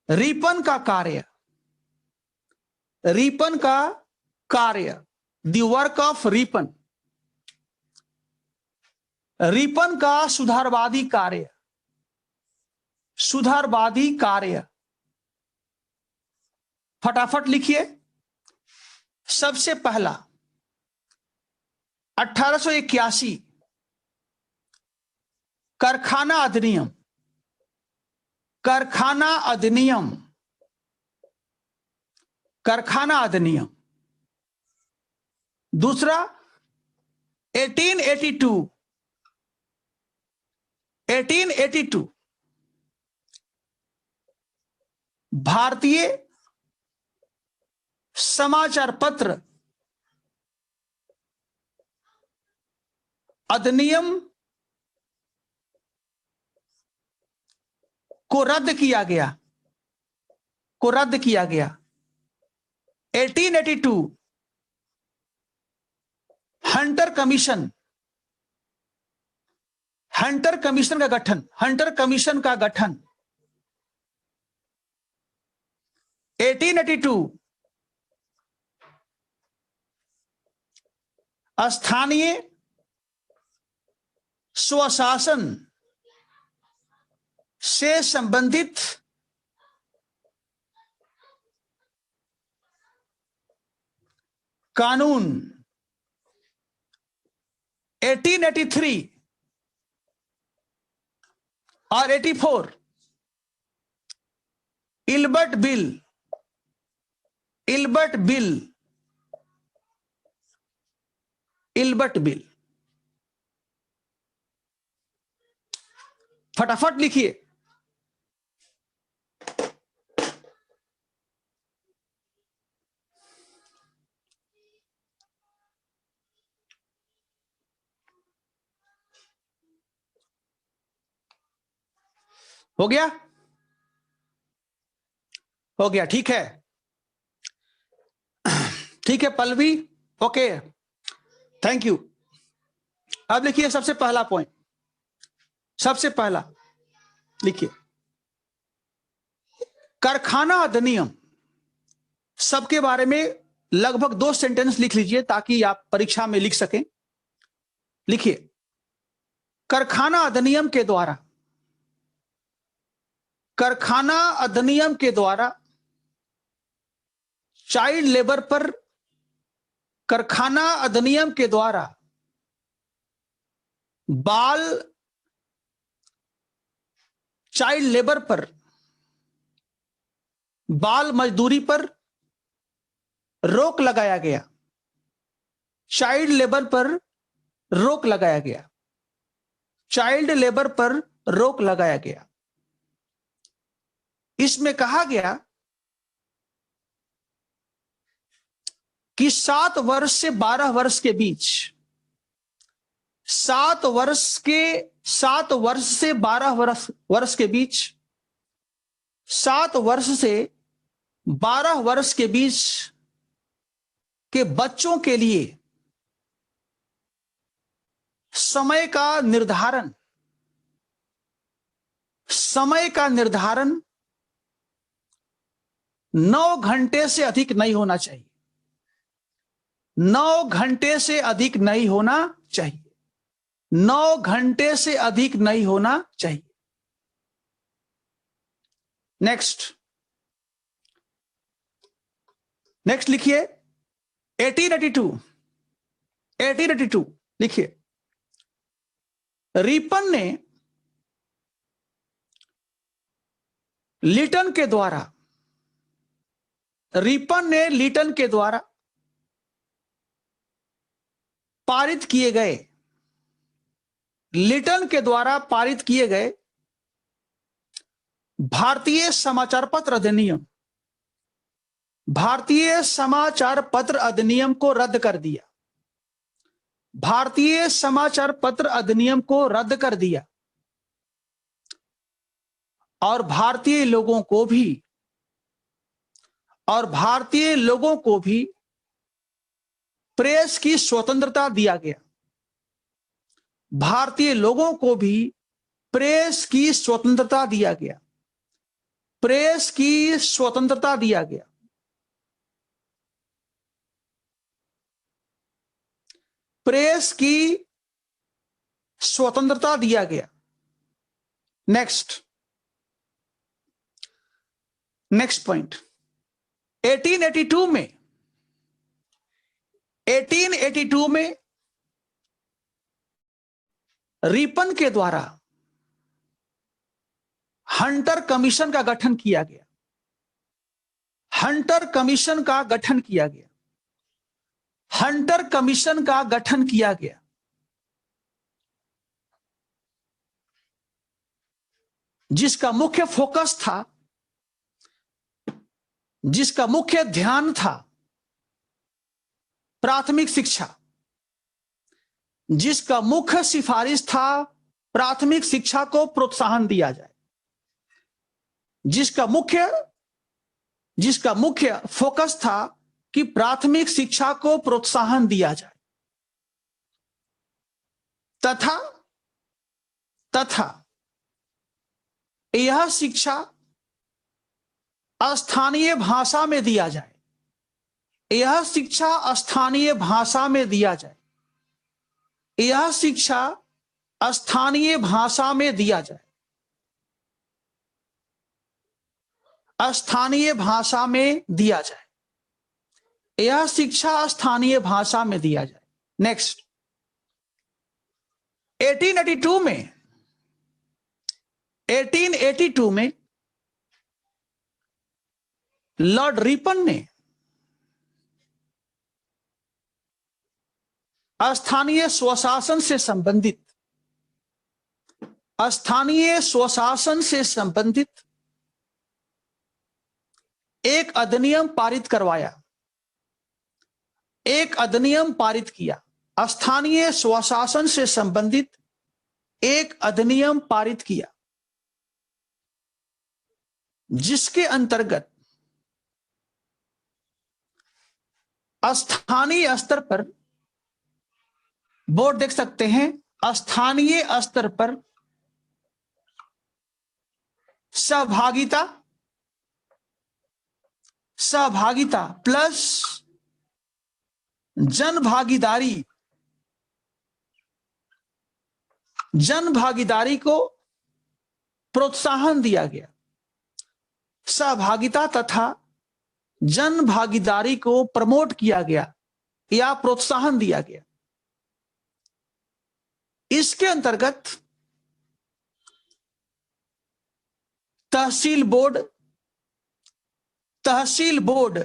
A: रिपन का कार्य, रिपन का कार्य, the work of Ripon. Ripon का सुधारवादी कार्य। सुधारवादी कार्य, फटाफट लिखिए। सबसे पहला 1881 कारखाना अधिनियम। कारखाना अधिनियम, कारखाना अधिनियम। दूसरा 1882, 1882 भारतीय समाचार पत्र अधिनियम को रद्द किया गया, को रद्द किया गया। 1882 हंटर कमीशन, हंटर कमीशन का गठन, हंटर कमीशन का गठन। 1882 स्थानीय स्वशासन से संबंधित कानून। 1883 और 84 Ilbert bill, Ilbert bill, Ilbert bill. फटाफट लिखिए। हो गया? हो गया, ठीक है। ठीक है पल्लवी, ओके, थैंक यू। अब लिखिए सबसे पहला पॉइंट, सबसे पहला लिखिए कारखाना अधिनियम। सबके बारे में लगभग 2 सेंटेंस लिख लीजिए ताकि आप परीक्षा में लिख सकें। लिखिए, कारखाना अधिनियम के द्वारा, कारखाना अधिनियम के द्वारा चाइल्ड लेबर पर, कारखाना अधिनियम के द्वारा बाल चाइल्ड लेबर पर, बाल मजदूरी पर रोक लगाया गया। चाइल्ड लेबर पर रोक लगाया गया। चाइल्ड लेबर पर रोक लगाया गया। इसमें कहा गया कि 7 वर्ष से 12 वर्ष के बीच, 7 वर्ष से 12 वर्ष के बीच, 7 वर्ष से 12 वर्ष के बीच के बच्चों के लिए समय का निर्धारण 9 घंटे से अधिक नहीं होना चाहिए। 9 घंटे से अधिक नहीं होना चाहिए। 9 घंटे से अधिक नहीं होना चाहिए। नेक्स्ट लिखिए 1882 लिखिए। रिपन ने लीटन के द्वारा पारित किए गए, लीटन के द्वारा पारित किए गए भारतीय समाचार पत्र अधिनियम को रद्द कर दिया। भारतीय समाचार पत्र अधिनियम को रद्द कर दिया और भारतीय लोगों को भी प्रेस की स्वतंत्रता दिया गया। भारतीय लोगों को भी प्रेस की स्वतंत्रता दिया गया। प्रेस की स्वतंत्रता दिया गया। प्रेस की स्वतंत्रता दिया गया। नेक्स्ट पॉइंट 1882 में रिपन के द्वारा हंटर कमीशन का गठन किया गया। हंटर कमीशन का गठन किया गया। जिसका मुख्य फोकस था, जिसका मुख्य ध्यान था प्राथमिक शिक्षा, जिसका मुख्य सिफारिश था प्राथमिक शिक्षा को प्रोत्साहन दिया जाए। जिसका मुख्य फोकस था कि प्राथमिक शिक्षा को प्रोत्साहन दिया जाए तथा यह शिक्षा स्थानीय भाषा में दिया जाए। यह शिक्षा स्थानीय भाषा में दिया जाए। यह शिक्षा स्थानीय भाषा में दिया जाए। स्थानीय भाषा में दिया जाए। यह शिक्षा स्थानीय भाषा में दिया जाए। नेक्स्ट 1882 में लॉर्ड रिपन ने स्थानीय स्वशासन से संबंधित एक अधिनियम पारित करवाया। एक अधिनियम पारित किया। स्थानीय स्वशासन से संबंधित एक अधिनियम पारित किया, जिसके अंतर्गत स्थानीय स्तर पर, बोर्ड देख सकते हैं, स्थानीय स्तर पर सहभागिता प्लस जन भागीदारी को प्रोत्साहन दिया गया। सहभागिता तथा जन भागीदारी को प्रमोट किया गया या प्रोत्साहन दिया गया। इसके अंतर्गत तहसील बोर्ड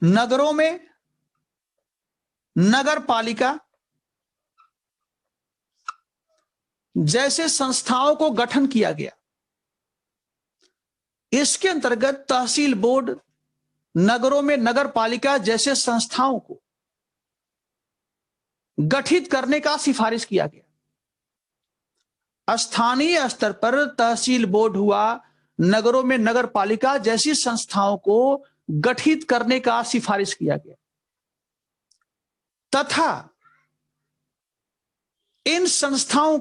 A: नगरों में नगर पालिका जैसे संस्थाओं को गठन किया गया। इसके अंतर्गत तहसील बोर्ड नगरों में नगर पालिका जैसे संस्थाओं को गठित करने का सिफारिश किया गया। स्थानीय स्तर पर तहसील बोर्ड हुआ, नगरों में नगर पालिका जैसी संस्थाओं को गठित करने का सिफारिश किया गया तथा इन संस्थाओं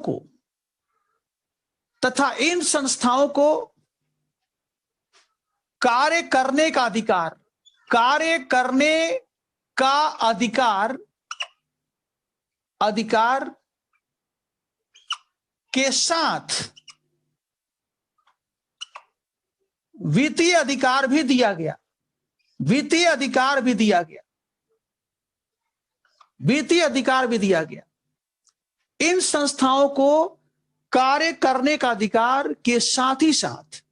A: को कार्य करने का अधिकार के साथ वित्तीय अधिकार भी दिया गया। इन संस्थाओं को कार्य करने का अधिकार के साथ ही साथ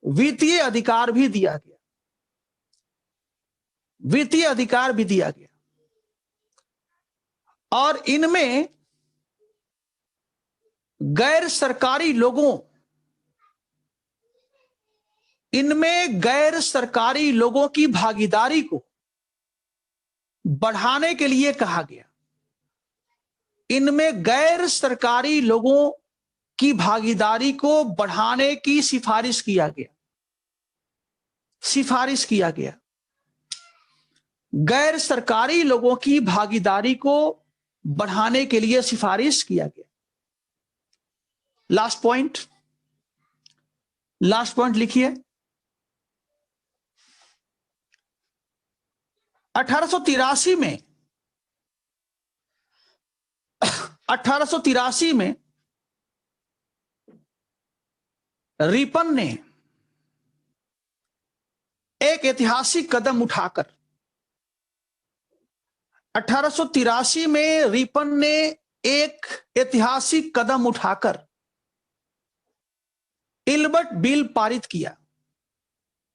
A: वित्तीय अधिकार भी दिया गया। और इनमें गैर सरकारी लोगों की भागीदारी को बढ़ाने के लिए कहा गया। इनमें गैर सरकारी लोगों की भागीदारी को बढ़ाने की सिफारिश किया गया। गैर सरकारी लोगों की भागीदारी को बढ़ाने के लिए सिफारिश किया गया। लास्ट पॉइंट लिखिए। 1883 में रिपन ने एक ऐतिहासिक कदम उठाकर 1883 में रिपन ने एक ऐतिहासिक कदम उठाकर इल्बर्ट बिल पारित किया।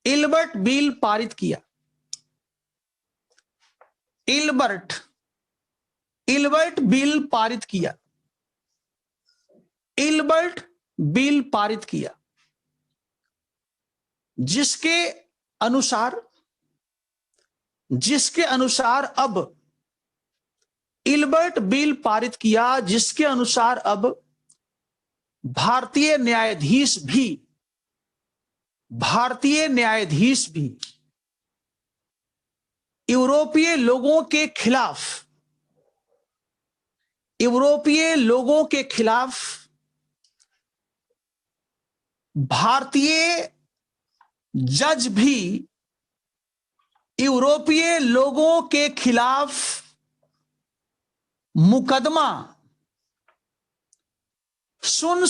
A: इल्बर्ट बिल पारित किया जिसके अनुसार अब भारतीय न्यायाधीश भी यूरोपीय लोगों के खिलाफ भारतीय जज भी यूरोपीय लोगों के खिलाफ मुकदमा सुन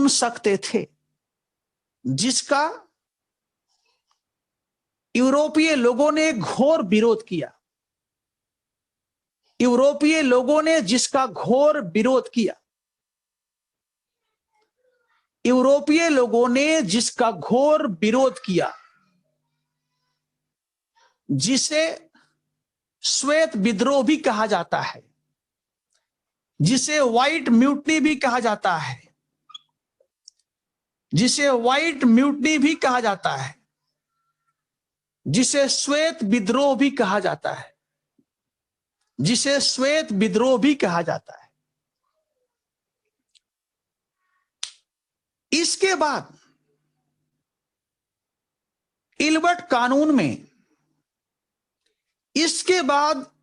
A: सकते थे जिसका यूरोपीय लोगों ने घोर विरोध किया। जिसे श्वेत विद्रोह भी कहा जाता है, जिसे व्हाइट म्यूटनी भी कहा जाता है, जिसे श्वेत विद्रोह भी कहा जाता है। इसके बाद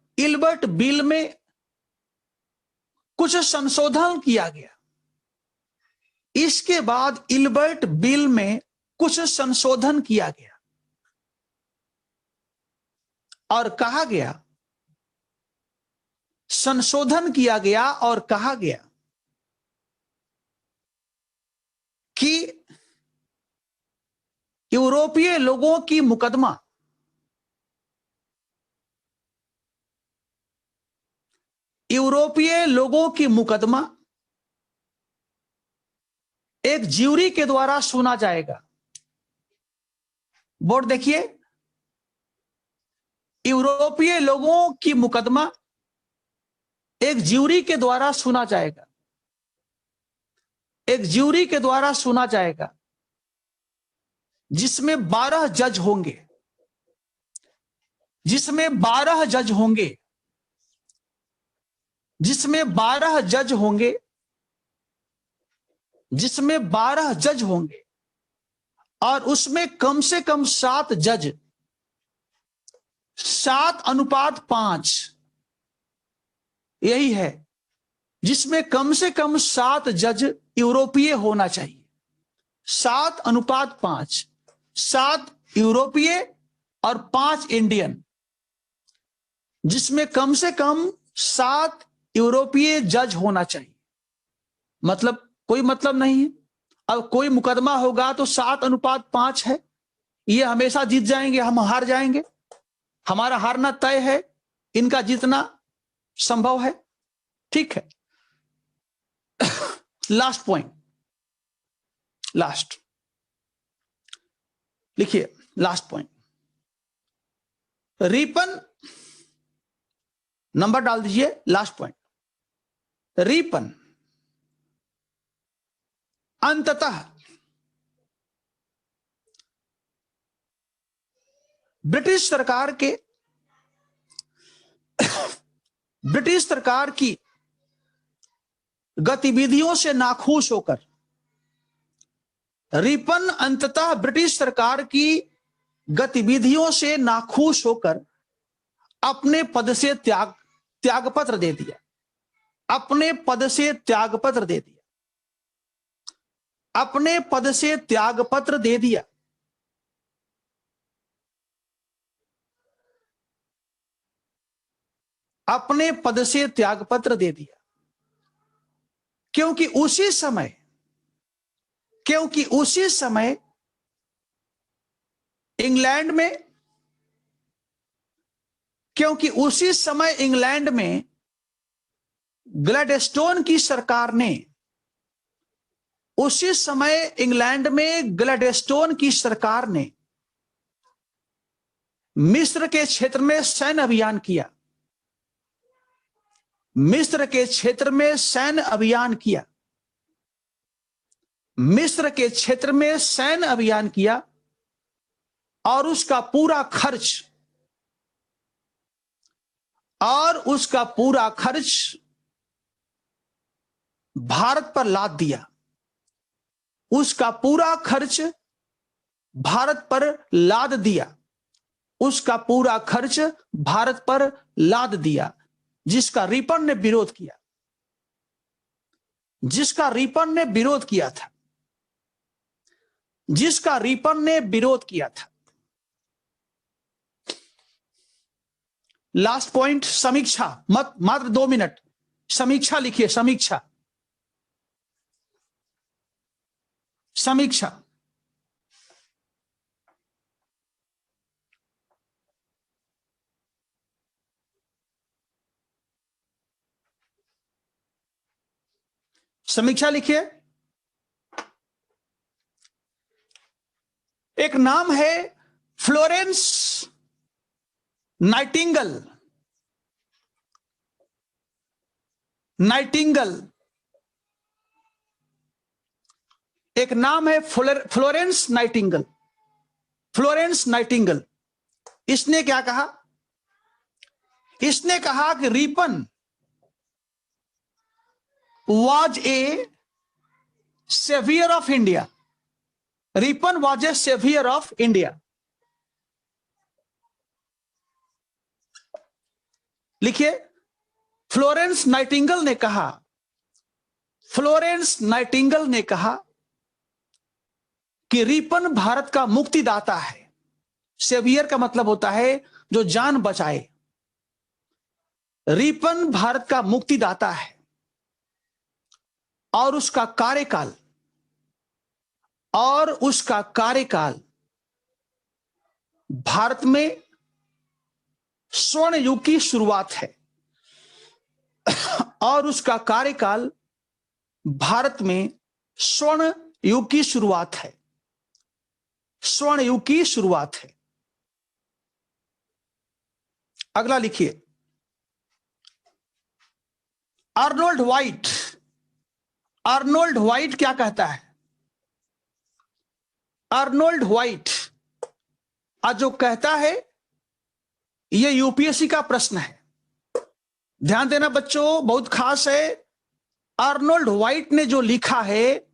A: इल्बर्ट बिल में कुछ संशोधन किया गया। और कहा गया कि यूरोपीय लोगों की मुकदमा यूरोपीय लोगों की मुकदमा एक ज्यूरी के द्वारा सुना जाएगा। बोर्ड देखिए, यूरोपीय लोगों की मुकदमा एक ज्यूरी के द्वारा सुना जाएगा, एक ज्यूरी के द्वारा सुना जाएगा, जिसमें 12 जज होंगे, जिसमें 12 जज होंगे, जिसमें 12 जज होंगे, जिसमें 12 जज होंगे, और उसमें कम से कम 7 जज, 7:5 यही है, जिसमें कम से कम 7 जज यूरोपीय होना चाहिए। 7:5, 7 यूरोपीय और 5 इंडियन, जिसमें कम से कम 7 यूरोपीय जज होना चाहिए। मतलब कोई मतलब नहीं है। अब कोई मुकदमा होगा तो 7:5 है, ये हमेशा जीत जाएंगे, हम हार जाएंगे। हमारा हारना तय है, इनका जीतना संभव है। ठीक है। लास्ट पॉइंट, लास्ट लिखिए, लास्ट पॉइंट। रिपन, नंबर डाल दीजिए, लास्ट पॉइंट। रिपन अंततः ब्रिटिश सरकार की गतिविधियों से नाखुश होकर, रिपन अंततः ब्रिटिश सरकार की गतिविधियों से नाखुश होकर अपने पद से त्यागपत्र दे दिया, अपने पद से त्यागपत्र दे दिया, अपने पद से त्यागपत्र दे दिया। अपने पद से त्यागपत्र दे दिया, क्योंकि उसी समय इंग्लैंड में ग्लैडस्टोन की सरकार ने, उसी समय इंग्लैंड में ग्लैडस्टोन की सरकार ने मिस्र के क्षेत्र में सैन्य अभियान किया, मिस्र के क्षेत्र में सैन्य अभियान किया, मिस्र के क्षेत्र में सैन्य अभियान किया, और उसका पूरा खर्च भारत पर लाद दिया, उसका पूरा खर्च भारत पर लाद दिया, उसका पूरा खर्च भारत पर लाद दिया, जिसका रिपन ने विरोध किया, जिसका रिपन ने विरोध किया था, जिसका रिपन ने विरोध किया था। लास्ट पॉइंट, समीक्षा। मात्र 2 मिनट, समीक्षा लिखिए, समीक्षा, समीक्षा। समीक्षा लिखिए। एक नाम है फ्लोरेंस नाइटिंगेल। एक नाम है फ्लोरेंस नाइटिंगेल। इसने क्या कहा? इसने कहा कि Ripon was a savior of India. Ripan was a savior of India. लिखिए, फ्लोरेंस नाइटिंगेल ने कहा कि रिपन भारत का मुक्तिदाता है। सेवियर का मतलब होता है जो जान बचाए। रिपन भारत का मुक्तिदाता है, और उसका कार्यकाल भारत में स्वर्ण युग की शुरुआत है। और उसका कार्यकाल भारत में स्वर्ण युग की शुरुआत है। स्वर्ण युग की शुरुआत है। अगला लिखिए, अर्नोल्ड व्हाइट। अर्नोल्ड व्हाइट क्या कहता है? अर्नोल्ड व्हाइट आज जो कहता है, यह यूपीएससी का प्रश्न है। ध्यान देना बच्चों, बहुत खास है। अर्नोल्ड व्हाइट ने जो लिखा है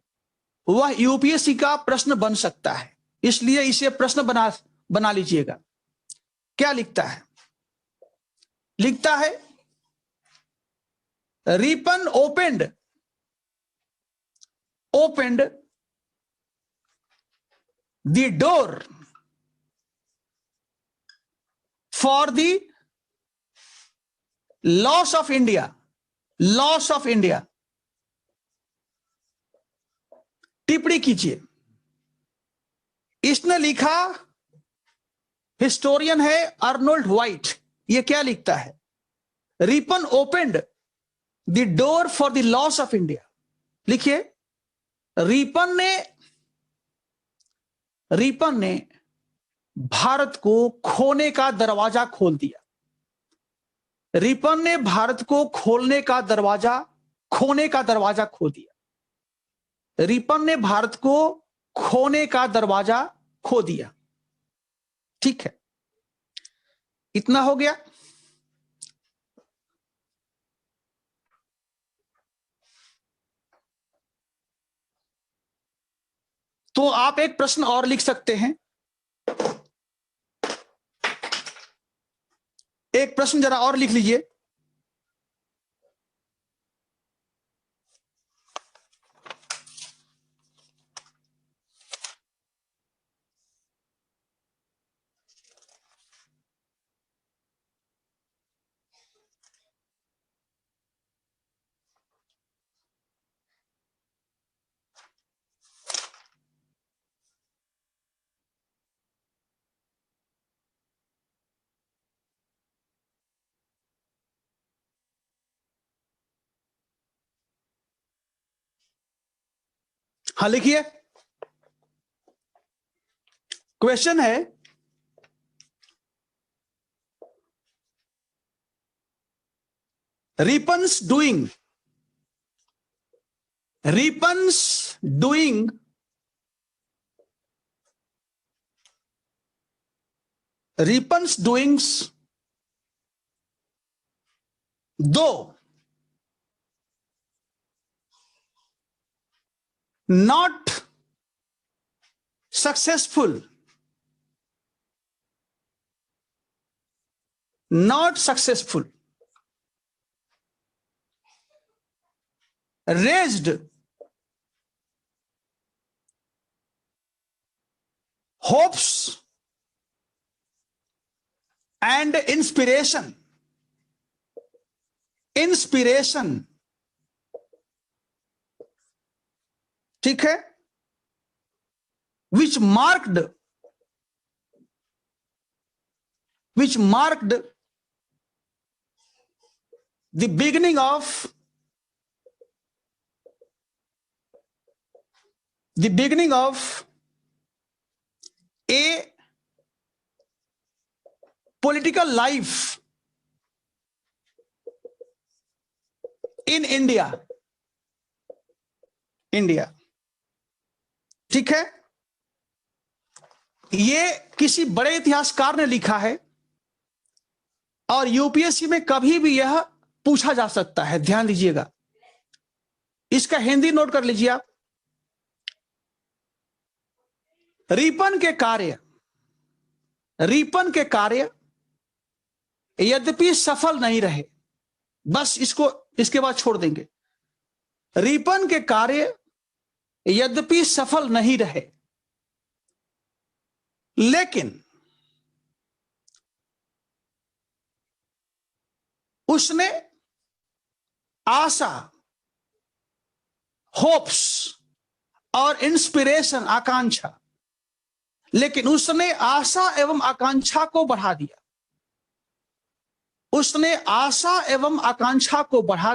A: वह यूपीएससी का प्रश्न बन सकता है, इसलिए इसे प्रश्न बना लीजिएगा। क्या लिखता है? लिखता है, Ripon opened the door for the loss of India. टिप्पणी कीजिए। इसने लिखा, हिस्टोरियन है अर्नोल्ड व्हाइट। ये क्या लिखता है? Ripon opened the door for the loss of India. लिखिए, रिपन ने भारत को खोने का दरवाजा खोल दिया। रिपन ने भारत को खोने का दरवाजा खो दिया। रिपन ने भारत को खोने का दरवाजा खो दिया। ठीक है, इतना हो गया। तो आप एक प्रश्न और लिख सकते हैं। एक प्रश्न जरा और लिख लीजिए। हाँ लिखिए। क्वेश्चन है, response doing though not successful raised hopes and inspiration ठीक है, which marked the beginning of a political life in India। ठीक है, ये किसी बड़े इतिहासकार ने लिखा है और यूपीएससी में कभी भी यह पूछा जा सकता है। ध्यान दीजिएगा, इसका हिंदी नोट कर लीजिए आप। रिपन के कार्य यद्यपि सफल नहीं रहे, बस इसके बाद छोड़ देंगे। रिपन के कार्य यद्यपि सफल नहीं रहे, लेकिन उसने आशा, होप्स और इंस्पिरेशन, आकांक्षा, लेकिन उसने आशा एवं आकांक्षा को बढ़ा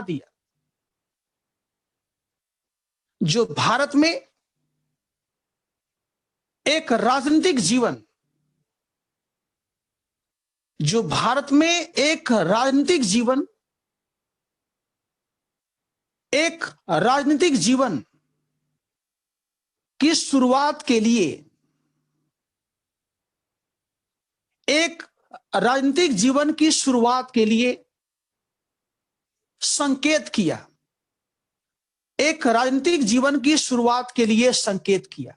A: दिया। जो भारत में एक राजनीतिक जीवन, जो भारत में एक राजनीतिक जीवन, एक राजनीतिक जीवन की शुरुआत के लिए, एक राजनीतिक जीवन की शुरुआत के लिए संकेत किया, एक राजनीतिक जीवन की शुरुआत के लिए संकेत किया,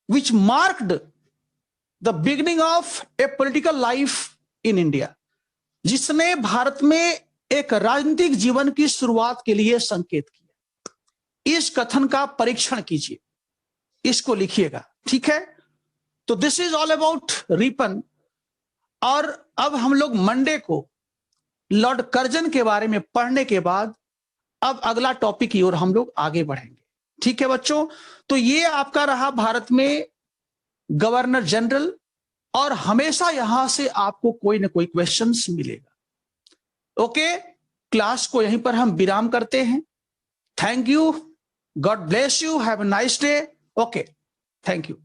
A: which marked the beginning of a political life in India, जिसने भारत में एक राजनीतिक जीवन की शुरुआत के लिए संकेत किया। इस कथन का परीक्षण कीजिए, इसको लिखिएगा, ठीक है। तो this is all about Ripon. और अब हम लोग मंडे को लॉर्ड कर्जन के बारे में पढ़ने के बाद अब अगला टॉपिक की ओर हम लोग आगे बढ़ेंगे, ठीक है बच्चों। तो ये आपका रहा भारत में गवर्नर जनरल, और हमेशा यहां से आपको कोई ना कोई क्वेश्चंस मिलेगा। ओके, क्लास को यहीं पर हम विराम करते हैं। Thank you, God bless you, have a nice day. Okay, thank you.